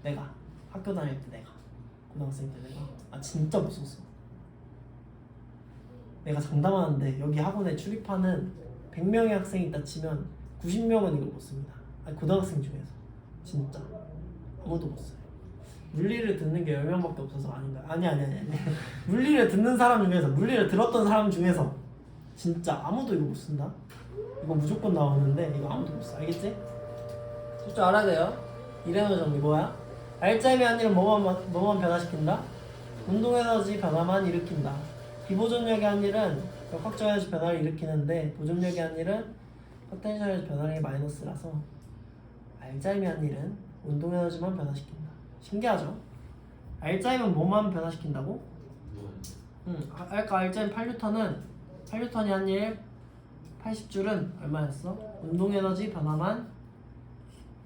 내가 학교 다닐 때 내가 고등학생 때 내가 진짜 못 썼어. 내가 장담하는데 여기 학원에 출입하는 100명의 학생이 있다 치면 90명은 이걸 못 씁니다. 고등학생 중에서 진짜 아무도 못 써요. 물리를 듣는 게 10명밖에 없어서 아닌가? 아니. 물리를 듣는 사람 중에서, 물리를 들었던 사람 중에서 진짜 아무도 이거 못 쓴다? 이거 무조건 나오는데 이거 아무도 못 써. 알겠지? 줄 알아야 돼요. 이래노 정리 뭐야? R자임이 아니라 뭐만 변화시킨다? 운동에너지 변화만 일으킨다. 비보존력이 한 일은 역학적 에너지 변화를 일으키는데 보존력이 한 일은 포텐셜 에너지 변화량이 마이너스라서 R자임이 한 일은 운동에너지만 변화시킨다. 신기하죠? R자임은 뭐만 변화시킨다고? 아까 R자임 8N이 한 일 80줄은 얼마였어? 운동에너지 변화만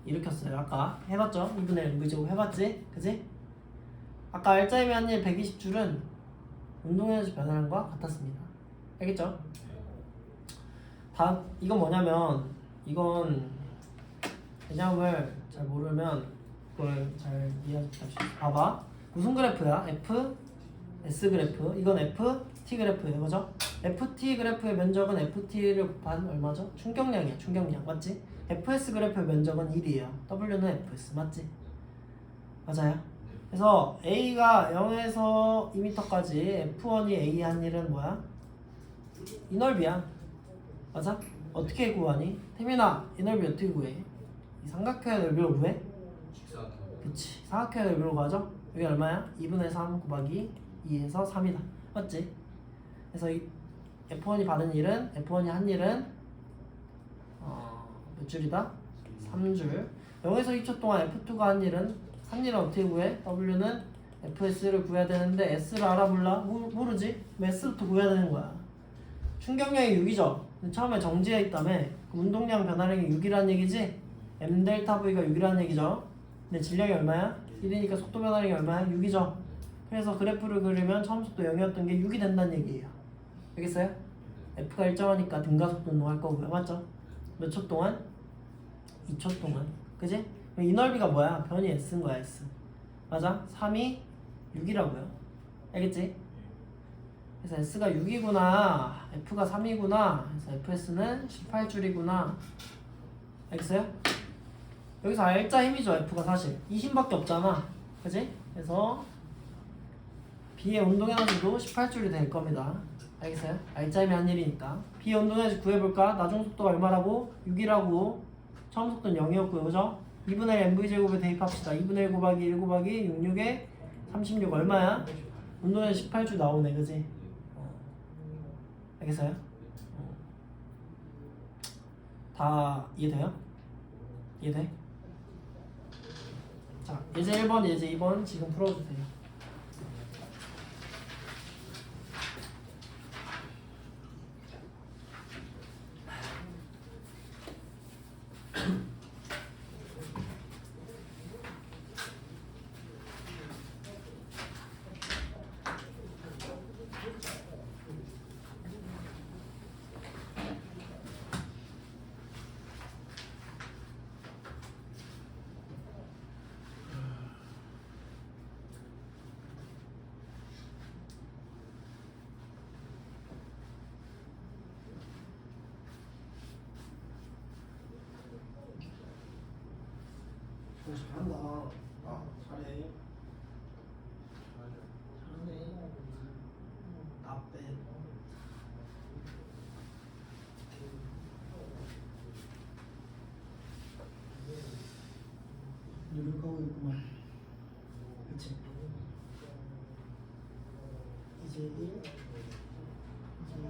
일으켰어요. 아까 해봤죠? 2분의 1 그죠? 해봤지? 그지? 아까 R자임이 한 일 120줄은 운동에너지 변화량과 같았습니다. 알겠죠? 다음 이건 뭐냐면, 이건 개념을 잘 모르면 그걸 잘 이해하지 못합시다. 봐봐, 무슨 그래프야? F, S 그래프. 이건 F, T 그래프예요. 그죠? FT 그래프의 면적은 FT를 곱한 얼마죠? 충격량이야. 충격량. 맞지? FS 그래프의 면적은 1이에요. W는 FS. 맞지? 맞아요? 그래서 A가 0에서 2m까지 F1이 A 한 일은 뭐야? 이 넓이야. 맞아? 어떻게 구하니? 태민아, 이 넓이 어떻게 구해? 이 삼각형의 넓이로 구해? 그치, 삼각형의 넓이로 구하죠? 여기 얼마야? 2분의 3 곱하기 2에서 3이다. 맞지? 그래서 이 F1이 받은 일은, F1이 한 일은 몇 줄이다? 3줄. 0에서 2초 동안 F2가 한 일은 어떻게 구해? W는 FS를 구해야 되는데 S를 알아 몰라? 모르지? 그럼 S부터 구해야 되는 거야. 충격량이 6이죠? 처음에 정지해 있다며. 운동량 변화량이 6이라는 얘기지? M 델타 V가 6이라는 얘기죠? 근데 질량이 얼마야? 1이니까 속도 변화량이 얼마야? 6이죠? 그래서 그래프를 그리면 처음 속도 0이었던 게 6이 된다는 얘기예요. 알겠어요? F가 일정하니까 등가속도 운동할 거고요. 맞죠? 몇 초 동안? 2초 동안. 그지? 이 넓이가 뭐야? 변이 S인 거야. S. 맞아? 3이 6이라고요. 알겠지? 그래서 S가 6이구나, F가 3이구나, 그래서 FS는 18줄이구나. 알겠어요? 여기서 R자 힘이죠. F가 사실 이 힘밖에 없잖아. 그지? 그래서 B의 운동에너지도 18줄이 될 겁니다. 알겠어요? 알짜임이 한 일이니까. B 운동에서 구해볼까? 나중 속도가 얼마라고? 6이라고. 처음 속도는 0이었고요, 그죠? 2분의 1 mv제곱에 대입합시다. 2분의 1 곱하기 1 곱하기 66에 36 얼마야? 운동에서 18주 나오네, 그지? 알겠어요? 다 이해돼요? 이해돼? 자, 예제 1번, 예제 2번 지금 풀어주세요. 잘한다. 아, 잘해. 잘하네. 나빼. 노력하고 있구만. 그치? 이제 1, 이제 2,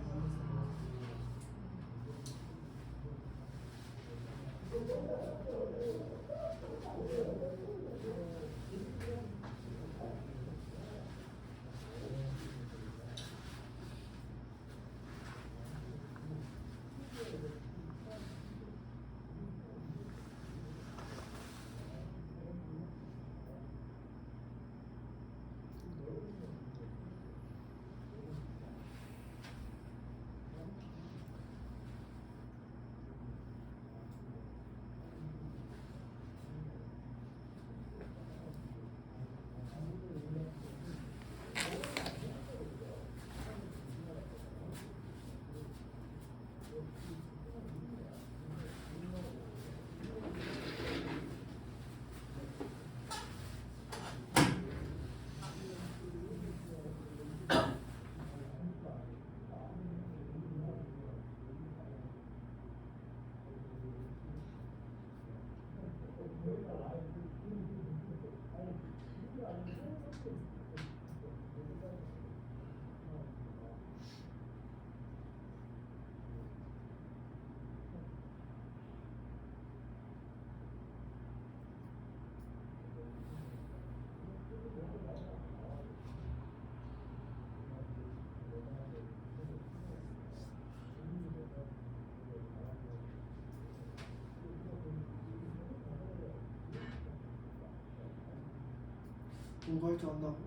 공부할 줄 안다고?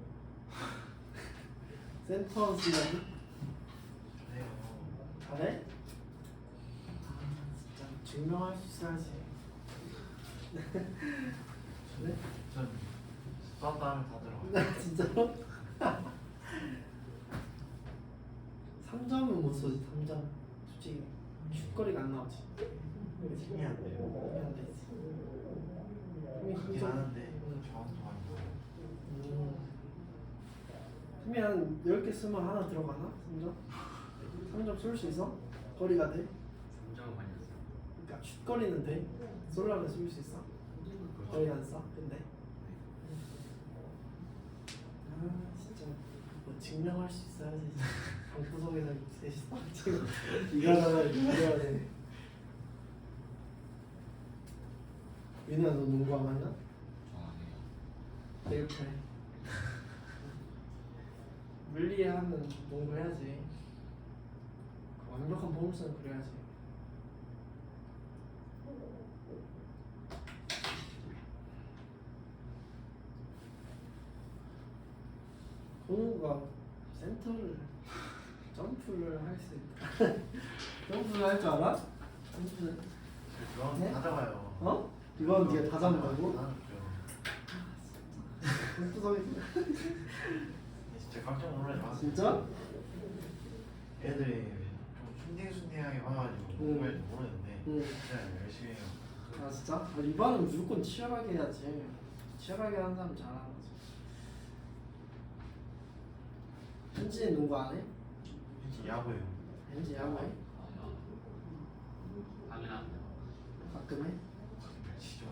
센터하우스라니? 잘해? 진짜 증명할 수 있어야지. 그래? 전 수학 하면 다 들어가요. 진짜로? 3점은 못 쏘지. 3점 솔직히 슛거리가 안 나오지. 힘이 안 돼요. 힘이 안 되지. 그렇긴 하는데 정확도 아니고. 힘이 한 10개 쓰면 하나 들어가나? 3점? 3점 쏠 수 있어? 거리가 돼? 3점은 많이 했어요. 그러니까 슛거리는 돼? 쏠라면 쏠 수 있어? 거리 안 써? 근데? 아 진짜 뭐 증명할 수 있어야지. 방구석에서 셋이 딱 지금 이거다가 이겨야 돼. 윤아 너 농구 안 하냐? 내일 해. 물리하면 농구 해야지. 완벽한 보험수는 그래야지. 건우가 센터를 점프를 할 수 있다. 점프를 할 줄 알아? 점프는? 그건 네? 다 잡아요. 어? 이건 네가 다 잡는다고? 다 잡죠. 구석에 진짜 깜짝 놀라죠. 진짜? 애들이 좀 순딩순딩하게 와가지고 공부할 줄 모르는데 진짜 열심히 해요. 아 진짜? 아, 리바는 무조건 치열하게 해야지. 치열하게 하는 사람 잘하는 거지. 현진이 농구 안 해? 그치 야구예요. MG 야구해? 가끔 해? 진짜.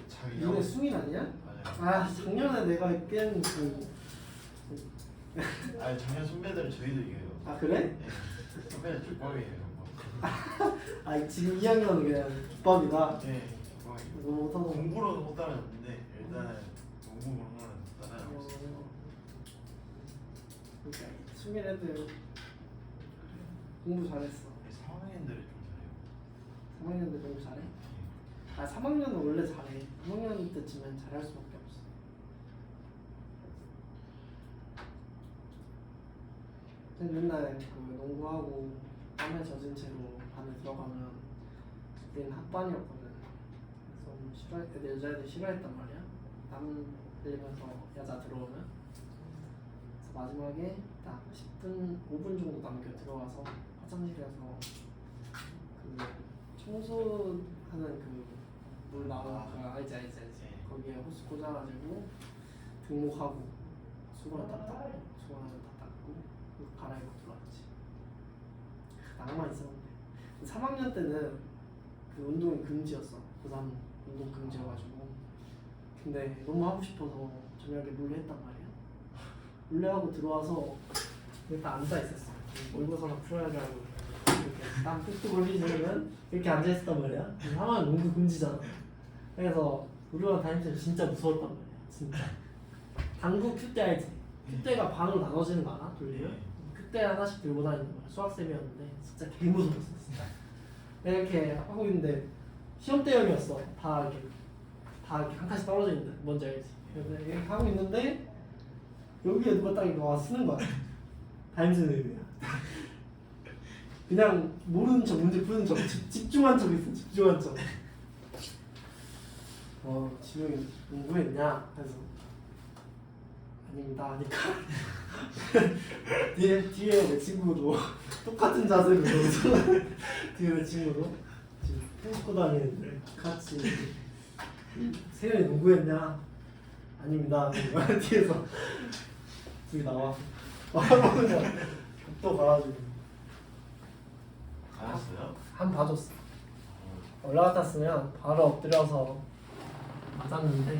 자기 니네 수민 아니야? 맞아요. 아 작년에 내가 깬 아니 작년 선배들은 저희도 이겨요. 아 그래? 네. 선배는 족밥이에요. 아 지금 2학년은 그냥 족밥이다. 네. 족밥이에요. 너무 못하고 공부로는 못 따라잡는데 일단은 농구 그런 거는 따라잡고 있어요. 그러니까 수민 애들 공부 잘했어. 3학년들이 좀 잘해요. 3학년들 공부 잘해? 아 3학년은 원래 잘해. 3학년 때쯤엔 잘할 수밖에 없어. 근데 맨날 그 농구하고 땀에 젖은 채로 반에 들어가면 우리는 합반이었거든. 그래서 여자애들 싫어했단 말이야. 땀 흘리면서 여자 들어오면. 그래서 마지막에 딱 10분, 5분 정도 남겨 들어와서 화장실에서 그 청소하는 그 물 나오는 거 알지. 거기에 호스 꽂아가지고 등목하고 수건을 다 닦고 그리고 갈아입고 들어왔지. 낭만 있었는데 3학년 때는 그 운동이 금지였어. 고3 운동 금지여가지고. 근데 너무 하고 싶어서 저녁에 몰래 했단 말이야. 몰래 하고 들어와서 일단 앉아 있었어. 얼굴서나 풀어야지 하고 이렇게 땀 뚝뚝 걸리시면 이렇게 앉아 있었단 말이야. 3학년 농구 금지잖아. 그래서 우리가 다닐 때 진짜 무서웠단 말이야. 진짜. 당구 큐대 알지? 큐대가 반으로 나눠지는 거 알아? 돌리면? 그때 하나씩 들고 다니는 거야. 수학쌤이었는데 진짜 개 무서웠어 진짜. 내가 이렇게 하고 있는데 시험 대형이었어. 다 이렇게 한 칸씩 떨어져 있는데 뭔지 알지? 그래서 이렇게 하고 있는데 여기에 누가 딱 이거 와 쓰는 거야. 담임선생님이야 그냥 모르는 척 문제 푸는 척 집중한 척 있어. 집중한 척. 지명이 공부했냐? 그래서 아닙니다 하니까 뒤에 내 친구도 똑같은 자세로 뒤에 내 친구도 지금 펜고 다니는데 같이 세연이 농구했냐? 아닙니다 하니까 뒤에서 둘이 나와 또 가가지고 가셨어요? 한 봐줬어. 올라갔으면 바로 엎드려서 맞았는데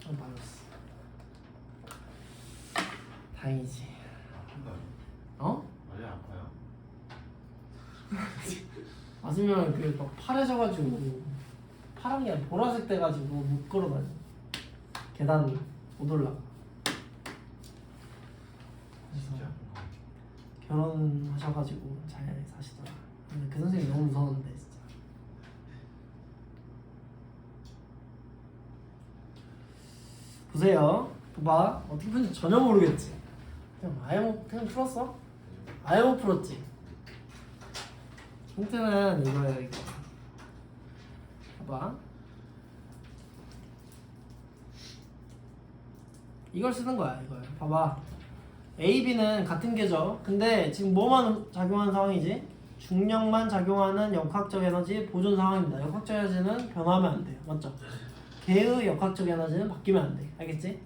한 봐줬어. 다행이지. 아픈가요? 어? 많이 아파요? 맞으면 그 막 파래져가지고 파란 게 아니라 보라색 돼가지고 못 걸어다녀. 계단 못 올라가. 진짜 결혼하셔가지고 잘 사시더라. 근데 그 선생님이 너무 무서웠는데 진짜. 보세요. 봐봐. 어떻게 푸는지 전혀 모르겠지. 그냥 풀었어? 아예 못 풀었지. 힌트는 이거야 이거. 봐봐. 이걸 쓰는 거야 이걸. 봐봐. A, B는 같은 계죠. 근데 지금 뭐만 작용하는 상황이지? 중력만 작용하는 역학적 에너지 보존 상황입니다. 역학적 에너지는 변하면 안 돼요. 맞죠? 개의 역학적 에너지는 바뀌면 안 돼. 알겠지?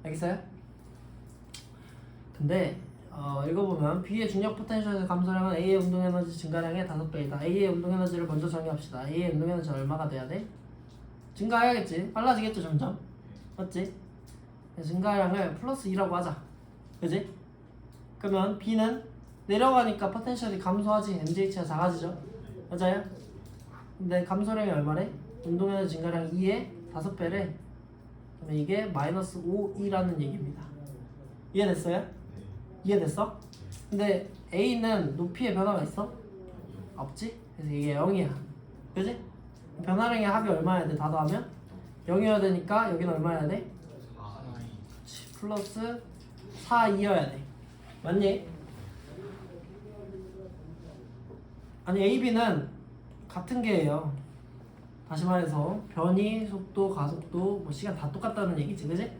알겠어요? 근데 읽어보면 B의 중력 포텐셜의 감소량은 A의 운동 에너지 증가량의 5배이다. A의 운동 에너지를 먼저 정의합시다. A의 운동 에너지는 얼마가 돼야 돼? 증가해야겠지. 빨라지겠죠 점점. 맞지? 증가량을 플러스 2라고 하자. 그지? 그러면 B는 내려가니까 포텐셜이 감소하지. MJ치가 작아지죠. 맞아요? 근데 감소량이 얼마래? 운동 에너지 증가량 2의 5배래. 그러면 이게 마이너스 5이라는 얘기입니다. 이해됐어요? 이해됐어? 근데 A는 높이의 변화가 있어? 없지? 그래서 이게 0이야. 그지? 변화량의 합이 얼마여야 돼? 다 더하면? 0이어야 되니까 여기는 얼마여야 돼? 플러스 4이어야 돼. 맞니? 아니 AB는 같은 게예요. 다시 말해서 변이, 속도, 가속도, 뭐 시간 다 똑같다는 얘기지, 그지?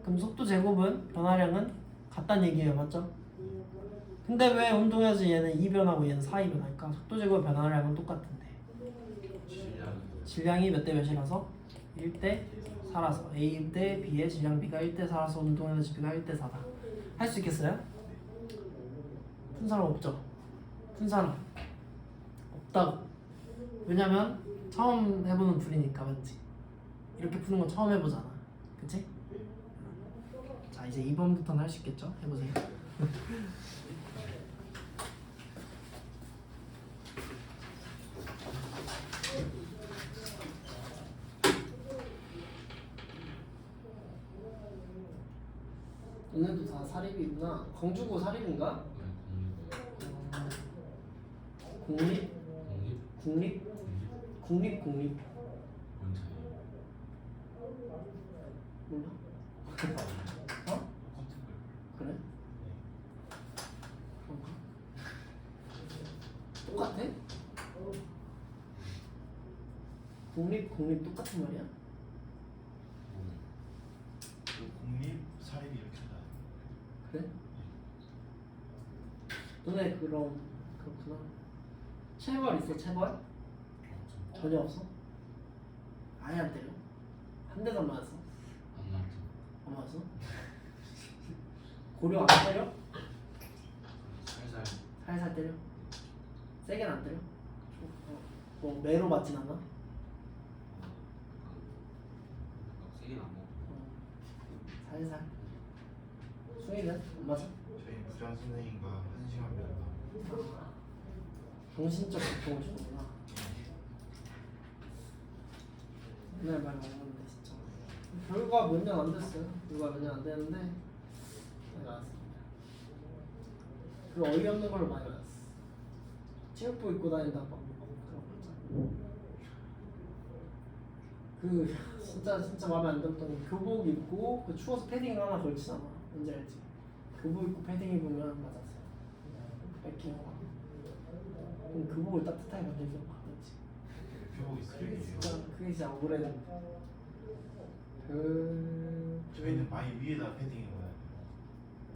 그럼 속도 제곱은 변화량은 같다는 얘기예요, 맞죠? 근데 왜 운동에서 얘는 2변하고 얘는 4변할까? 속도 제곱 변화량은 똑같은데 질량이 몇 대 몇이라서? 1대 4라서 A 대 B의 질량 B가 1대 4라서 운동 에너지 B가 1대 4다. 할 수 있겠어요? 푼 사람 없죠? 푼 사람 없다고. 왜냐면 처음 해보는 풀이니까. 맞지? 이렇게 푸는 건 처음 해보잖아. 그치? 자 이제 2번부터는 할 수 있겠죠? 해보세요. 너네도 다 사립이구나. 광주고 사립인가? 국립? 국립? 국립? 국립? 뭔 차이야? 몰라? 어? 그래? 그런가? 똑같아? 국립? 국립 똑같은 말이야? 공립, 사립이 이렇게 다. 그래? 너네 그럼 그렇구나. 체벌 있어? 체벌? 전혀 없어? 아예 안 때려? 한 대도 안 맞았어? 안 맞죠. 안 맞았어? 고려 안 때려? 살살 살살 때려? 세게는 안 때려? 뭐 매로 맞진 않아? 세게는 안 먹어. 살살. 수익은 안 맞아? 저희 부장 선생님과 1시간 배운다. 정신적 고통을 주는구나. 맨날 말 먹는데 진짜. 결과 몇 년 안 됐어요. 결과 몇 년 안 됐는데 많이 나왔습니다. 그 어이없는 걸로 많이 나왔어. 체육복 입고 다닌다 막 그런 거 있잖아. 그 진짜 마음에 안 들었던 게 교복 입고 그 추워서 패딩 하나 걸치잖아. 뭔지 알지? 교복 입고 패딩 입으면 맞았어. 뺏기는 거. 그럼 교복을 따뜻하게 만들려고 하겠지. 교복이 쓰레기예요. 그게 진짜 억울해. 저희는 많이 위에다 패딩 입어야 돼요.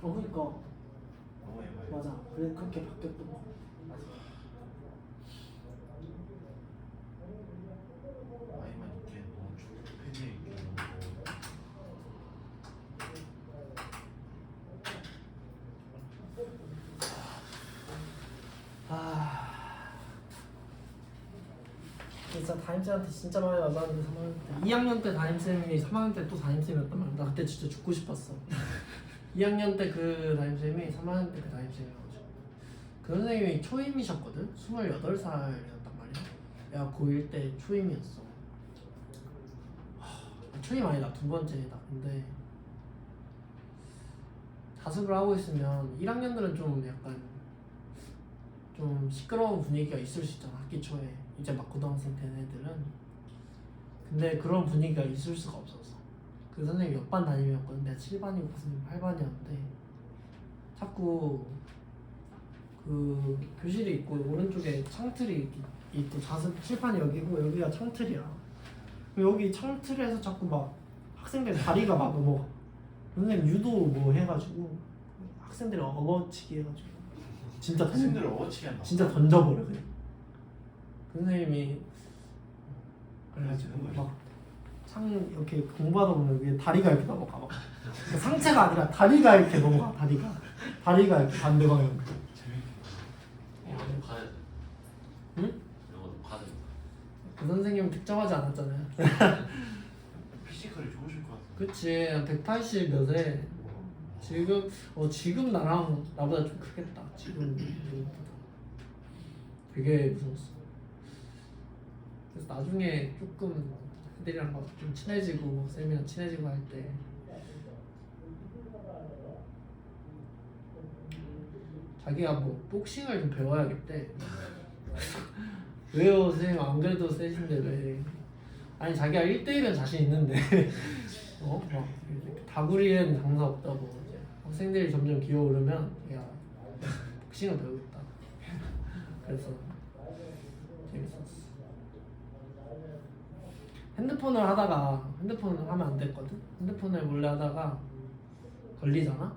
그러니까 너무 해봐요. 맞아. 그래 그렇게 바뀌었던 거. 맞아. 많이만 입기엔 너무 춥고 패딩 입기엔 너무 더워. 진짜 담임쌤한테 진짜 많이 맞았는데 3학년 때 2학년 때 담임쌤이 3학년 때 또 담임쌤이었단 말이야. 나 그때 진짜 죽고 싶었어. 2학년 때 그 담임쌤이 3학년 때 그 담임쌤이어가지고 그 선생님이 초임이셨거든? 28살이었단 말이야. 내가 고1 때 초임이었어. 초임 아니다. 두 번째다. 근데 자습을 하고 있으면 1학년들은 좀 약간 좀 시끄러운 분위기가 있을 수 있잖아. 학기 초에 이제 막 고등학생 된 애들은. 근데 그런 분위기가 있을 수가 없었어. 그 선생님 옆반 담임이었거든. 내가 7반이고 그 선생님 8반이었는데 자꾸 그 교실이 있고 오른쪽에 창틀이 있고 자습 칠판이 여기고 여기가 창틀이야. 여기 창틀에서 자꾸 막 학생들 다리가 막 넘어가. 선생님 유도 뭐 해가지고 학생들이 업어치기 해가지고 진짜 학생들을 어치게 한다. 진짜 던져버려 그냥. 그 선생님이 그래가지고 막 창 이렇게 공부하다 보면 위에 다리가 이렇게 넘어가 막. 그러니까 상체가 아니라 다리가 이렇게 넘어가. 다리가 이렇게 반대 방향. 재밌게. 이런 거 봐야 돼. 응? 이런 거 봐야 돼. 그 선생님은 특정하지 않았잖아요. 피지컬이 좋으실 것 같아요. 그치 180 몇에 지금 나보다 좀 크겠다. 지금 되게 무서웠어. 그래서 나중에 조금 애들이랑 막 좀 친해지고 쌤이랑 친해지고 할 때 자기가 뭐 복싱을 좀 배워야겠대. 왜요 선생님 안 그래도 세신데 왜? 아니 자기가 1대1은 자신 있는데 막 다구리엔 장사 없다고 이제 학생들이 점점 기어오르면 야 복싱을 배우겠다. 그래서 재밌었어. 핸드폰을 하면 안 됐거든. 핸드폰을 몰래 하다가 걸리잖아.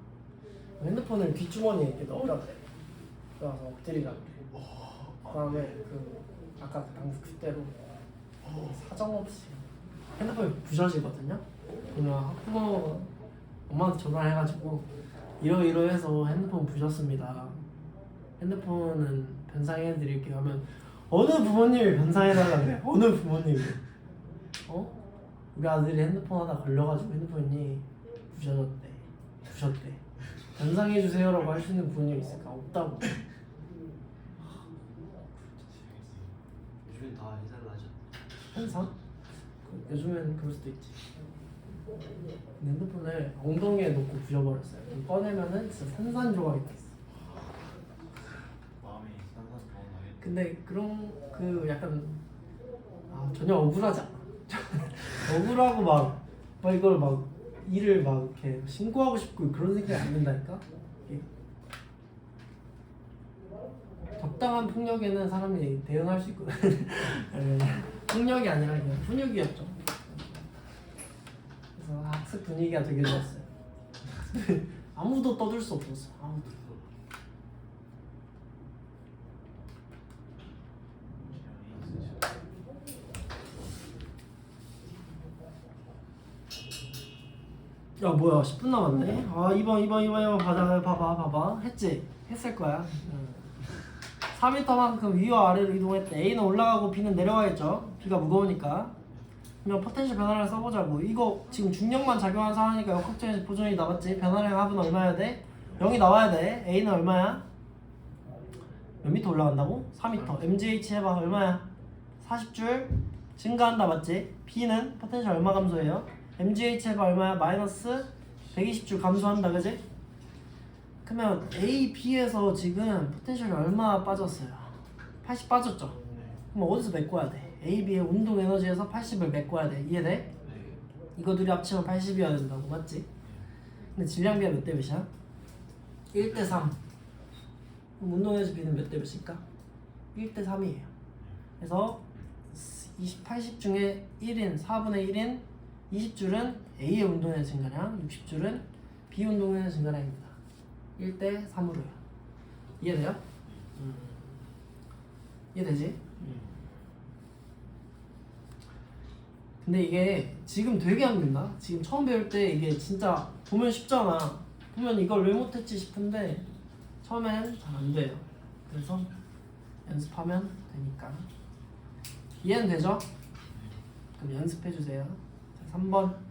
핸드폰을 뒷주머니에 이렇게 넣으라 그래. 그래서 엎드리라 그래. 그다음에 그 아까 그 당시 그대로 사정없이 핸드폰이 부셔지거든요. 그러면 학부모 엄마한테 전화해가지고 이러이러해서 핸드폰 부셨습니다. 핸드폰은 변상해드릴게요 하면 어느 부모님이 변상해달라는데 어느 부모님이 우리 아들이 핸드폰 하다 걸려가지고 핸드폰이 부셔졌대 변상해주세요라고 할 수 있는 부모님이 있을까? 없다고. 요즘엔 다 해달라 하죠. 변상? 요즘엔 그럴 수도 있지. 핸드폰을 엉덩이에 놓고 부셔버렸어요. 좀 꺼내면은 진짜 산산조각이 났어. 마음이 산산조각나게. 근데 그런 그 약간 전혀 억울하지 않아. 억울하고 막 이걸 막 일을 막 이렇게 신고하고 싶고 그런 생각이 안 든다니까. 이게 적당한 폭력에는 사람이 대응할 수 있거든. 폭력이 아니라 그냥 훈육이었죠. 그래서 학습 분위기가 되게 좋았어요. 아무도 떠들 수 없었어. 아무도. 야 뭐야 10분 남았네. 2번 봐봐 했지? 했을 거야. 4m만큼 위와 아래로 이동했대. A는 올라가고 B는 내려가겠죠. B가 무거우니까. 그러면 포텐셜 변화량 써보자고. 이거 지금 중력만 작용한 상황이니까 역학적인 보존이 남았지. 변화량 합은 얼마여야 돼? 0이 나와야 돼. A는 얼마야? 몇 미터 올라간다고? 4m. MGH 해봐. 얼마야? 40줄 증가한다 맞지? B는 포텐셜 얼마 감소해요? MGH 해봐. 얼마야? 마이너스 120줄 감소한다 그지? 그러면 A, B에서 지금 포텐셜이 얼마 빠졌어요? 80 빠졌죠? 그럼 어디서 메꿔야 돼? A, B의 운동 에너지에서 80을 메꿔야 돼. 이해돼? 네. 이거 둘이 합치면 80이어야 된다고 맞지? 근데 질량비가 몇 대 몇이야? 1대 3. 그럼 운동 에너지 B는 몇 대 몇일까? 1대 3이에요. 그래서 80 중에 1인 4분의 1인 20줄은 A의 운동 에너지 증가량, 60줄은 B 운동 에너지 증가량입니다. 1대 3으로요. 이해돼요? 이해되지? 근데 이게 지금 되게 안 된다. 지금 처음 배울 때 이게 진짜 보면 쉽잖아. 보면 이걸 왜 못했지 싶은데 처음엔 잘 안 돼요. 그래서 연습하면 되니까. 이해는 되죠? 그럼 연습해 주세요. 자, 3번.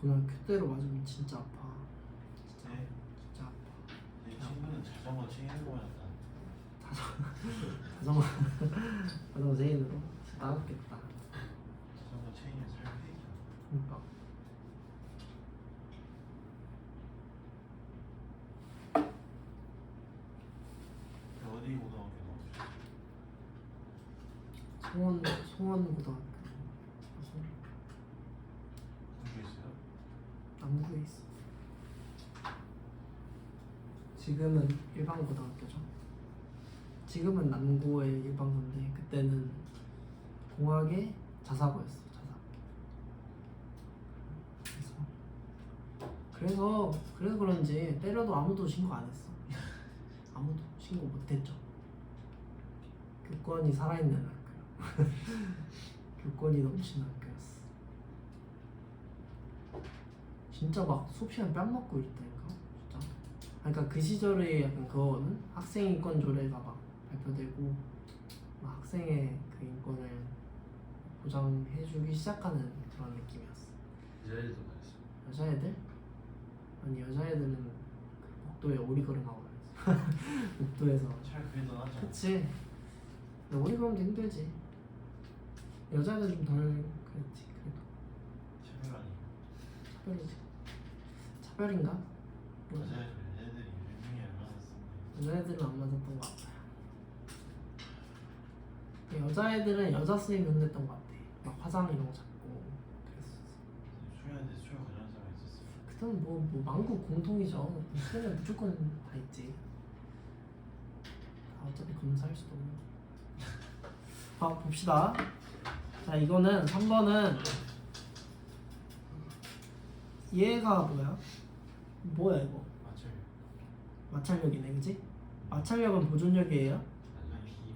그냥 큐대로 맞으면 진짜 아파. 네. 진짜 아파. 내 친구는 자전거 체인으로 맞았다. 자전거 자전거 체인으로 따갑겠다. 체인이 살 페이지. 그러니까 어디 고등학교 나오셨어요? 송원고등학교 공부했어요? 남구에 있어. 지금은 일반고등학교죠. 지금은 남고의 일반고인데 그때는 공학의 자사고였어. 자사고. 그래서 그런지 때려도 아무도 신고 안 했어. 아무도 신고 못했죠. 교권이 살아있는 학교. 교권이 넘치는 학교였어. 진짜 막 수업 시간 뺨 맞고 있다니까. 진짜. 그러니까 그 시절에 약간 그거는 학생 인권 조례가 막 발표되고 막 학생의 그 인권을 보장해주기 시작하는 그런 느낌이었어. 여자애들도 그랬어. 여자애들? 아니 여자애들은 그 복도에 오리걸음하고 다녔어. 복도에서. 차라리 그게 더 낫지 않아? 그치. 근데 오리걸음도 힘들지. 여자애들 좀 덜 그랬지. 그래도 차별 아니에요? 차별이지. 차별인가? 뭐지? 여자애들이 유명히 알아봤었는데 여자애들은 안 맞았던 것 같아요. 여자애들은 여자 선생님이 혼냈던 것 같아. 막 화장 이런 거 잡고 그랬었어. 수련한테 수련 관련한 사람이 있었어요. 그때는 뭐 만국 공통이죠. 수련은 무조건 다 있지. 어차피 검사할 수도 없는. 봅시다. 자 이거는 3번은 얘가 뭐야 이거? 맞아요. 마찰력이네, 그지? 마찰력은 보존력이에요.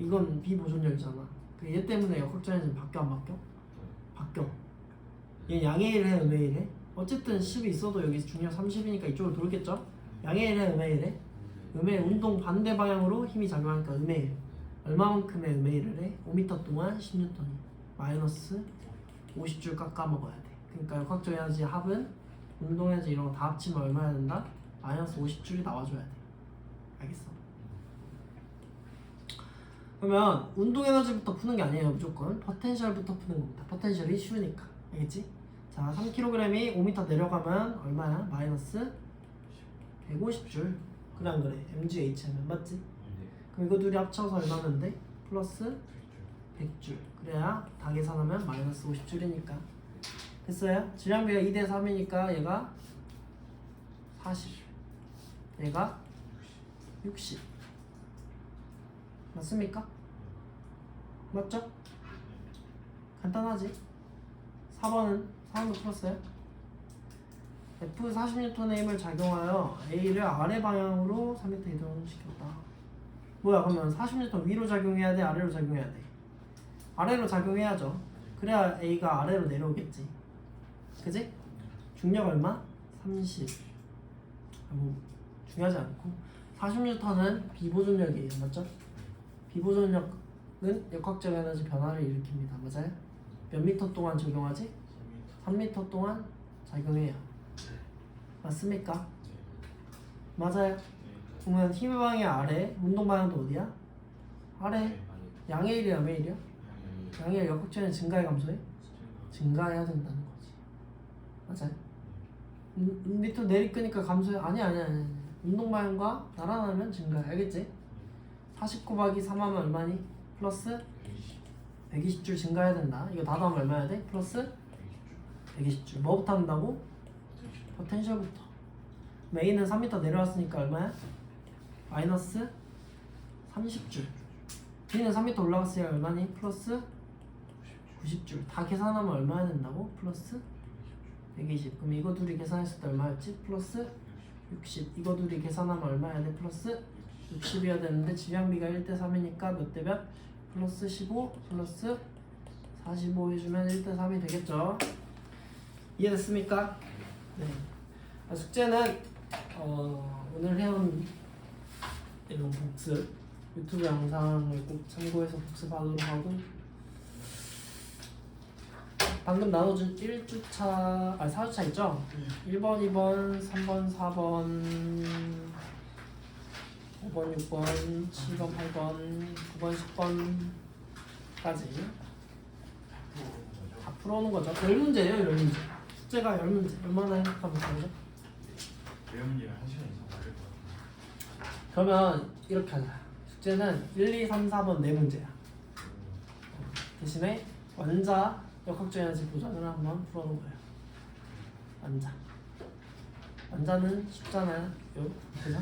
이건 비보존력이잖아. 얘 때문에 역학전에는 바뀌어 안 바뀌어? 바뀌어. 얘 양의 1해 음의 1해. 어쨌든 10이 있어도 여기 중력 30이니까 이쪽으로 돌겠죠? 양의 1해 음의 1해. 음의 운동 반대 방향으로 힘이 작용하니까 음의 1. 얼마만큼의 음의 1을 해? 5m 동안 10N이. 마이너스 50줄 깎아 먹어야 돼. 그러니까 역학적 에너지 합은 운동 에너지 이런 거 다 합치면 얼마야 된다? 마이너스 50줄이 나와줘야 돼. 알겠어? 그러면 운동 에너지부터 푸는 게 아니에요. 무조건 포텐셜부터 푸는 겁니다. 포텐셜이 쉬우니까. 알겠지? 자 3kg이 5m 내려가면 얼마야? 마이너스 150줄. 그래 안 그래? mgh 하면 맞지? 그럼 이거 둘이 합쳐서 얼마면 돼? 플러스 100줄. 그래야 다 계산하면 마이너스 50줄이니까. 됐어요? 질량비가 2대 3이니까 얘가 40. 얘가 60. 맞습니까? 맞죠? 간단하지? 4번은 풀었어요. F 40N의 힘을 작용하여 A를 아래 방향으로 3m 이동시켰다. 뭐야 그러면 40N 위로 작용해야 돼? 아래로 작용해야 돼? 아래로 작용해야죠. 그래야 A가 아래로 내려오겠지. 그지? 중력 얼마? 30. 뭐 중요하지 않고 40N은 비보존력이에요. 맞죠? 비보존력은 역학적 에너지 변화를 일으킵니다. 맞아요? 몇 미터 동안 적용하지? 3m 동안 작용해요. 맞습니까? 맞아요. 그러면 힘의 방향 아래, 운동 방향도 어디야? 아래. 양의 1이야, 양의 1이야? 양의 1 역학적 에너지 증가해 감소해? 증가해야 된다는 거지. 맞아요? 밑으로 내리끄니까 감소해? 아니야. 운동 방향과 나란하면 증가해. 알겠지? 40 곱하기 3 하면 얼마니? 플러스 120줄 증가해야 된다. 이거 다 더하면 얼마야 돼? 플러스 120줄. 뭐부터 한다고? 포텐셜부터. A는 3m 내려왔으니까 얼마야? 마이너스 30줄. B는 3m 올라갔으니까 얼마니? 플러스 90줄. 다 계산하면 얼마야 된다고? 플러스 120. 그럼 이거 둘이 계산했을 때 얼마였지? 플러스 60. 이거 둘이 계산하면 얼마야 돼? 플러스 60이어야 되는데 질량비가 1대 3이니까 몇 대 몇? 플러스 15 플러스 45 해주면 1대 3이 되겠죠. 이해됐습니까? 네. 숙제는 오늘 해온 이런 복습 유튜브 영상을 꼭 참고해서 복습하도록 하고, 방금 나눠준 1주차, 4주차 있죠? 1번, 2번, 3번, 4번, 5번, 6번, 7번, 8번, 9번, 10번까지 다 풀어오는 거죠. 10문제예요, 10문제. 숙제가 10문제. 얼마나 행복하면 되죠? 이런 문제가 1시간 이상 걸릴 것 같아요. 그러면 이렇게 하자. 숙제는 1, 2, 3, 4번 4문제야. 대신에 완자 역학적 현실 도전을 한번 풀어놓은 거예요. 완자는 쉽잖아요. 그죠?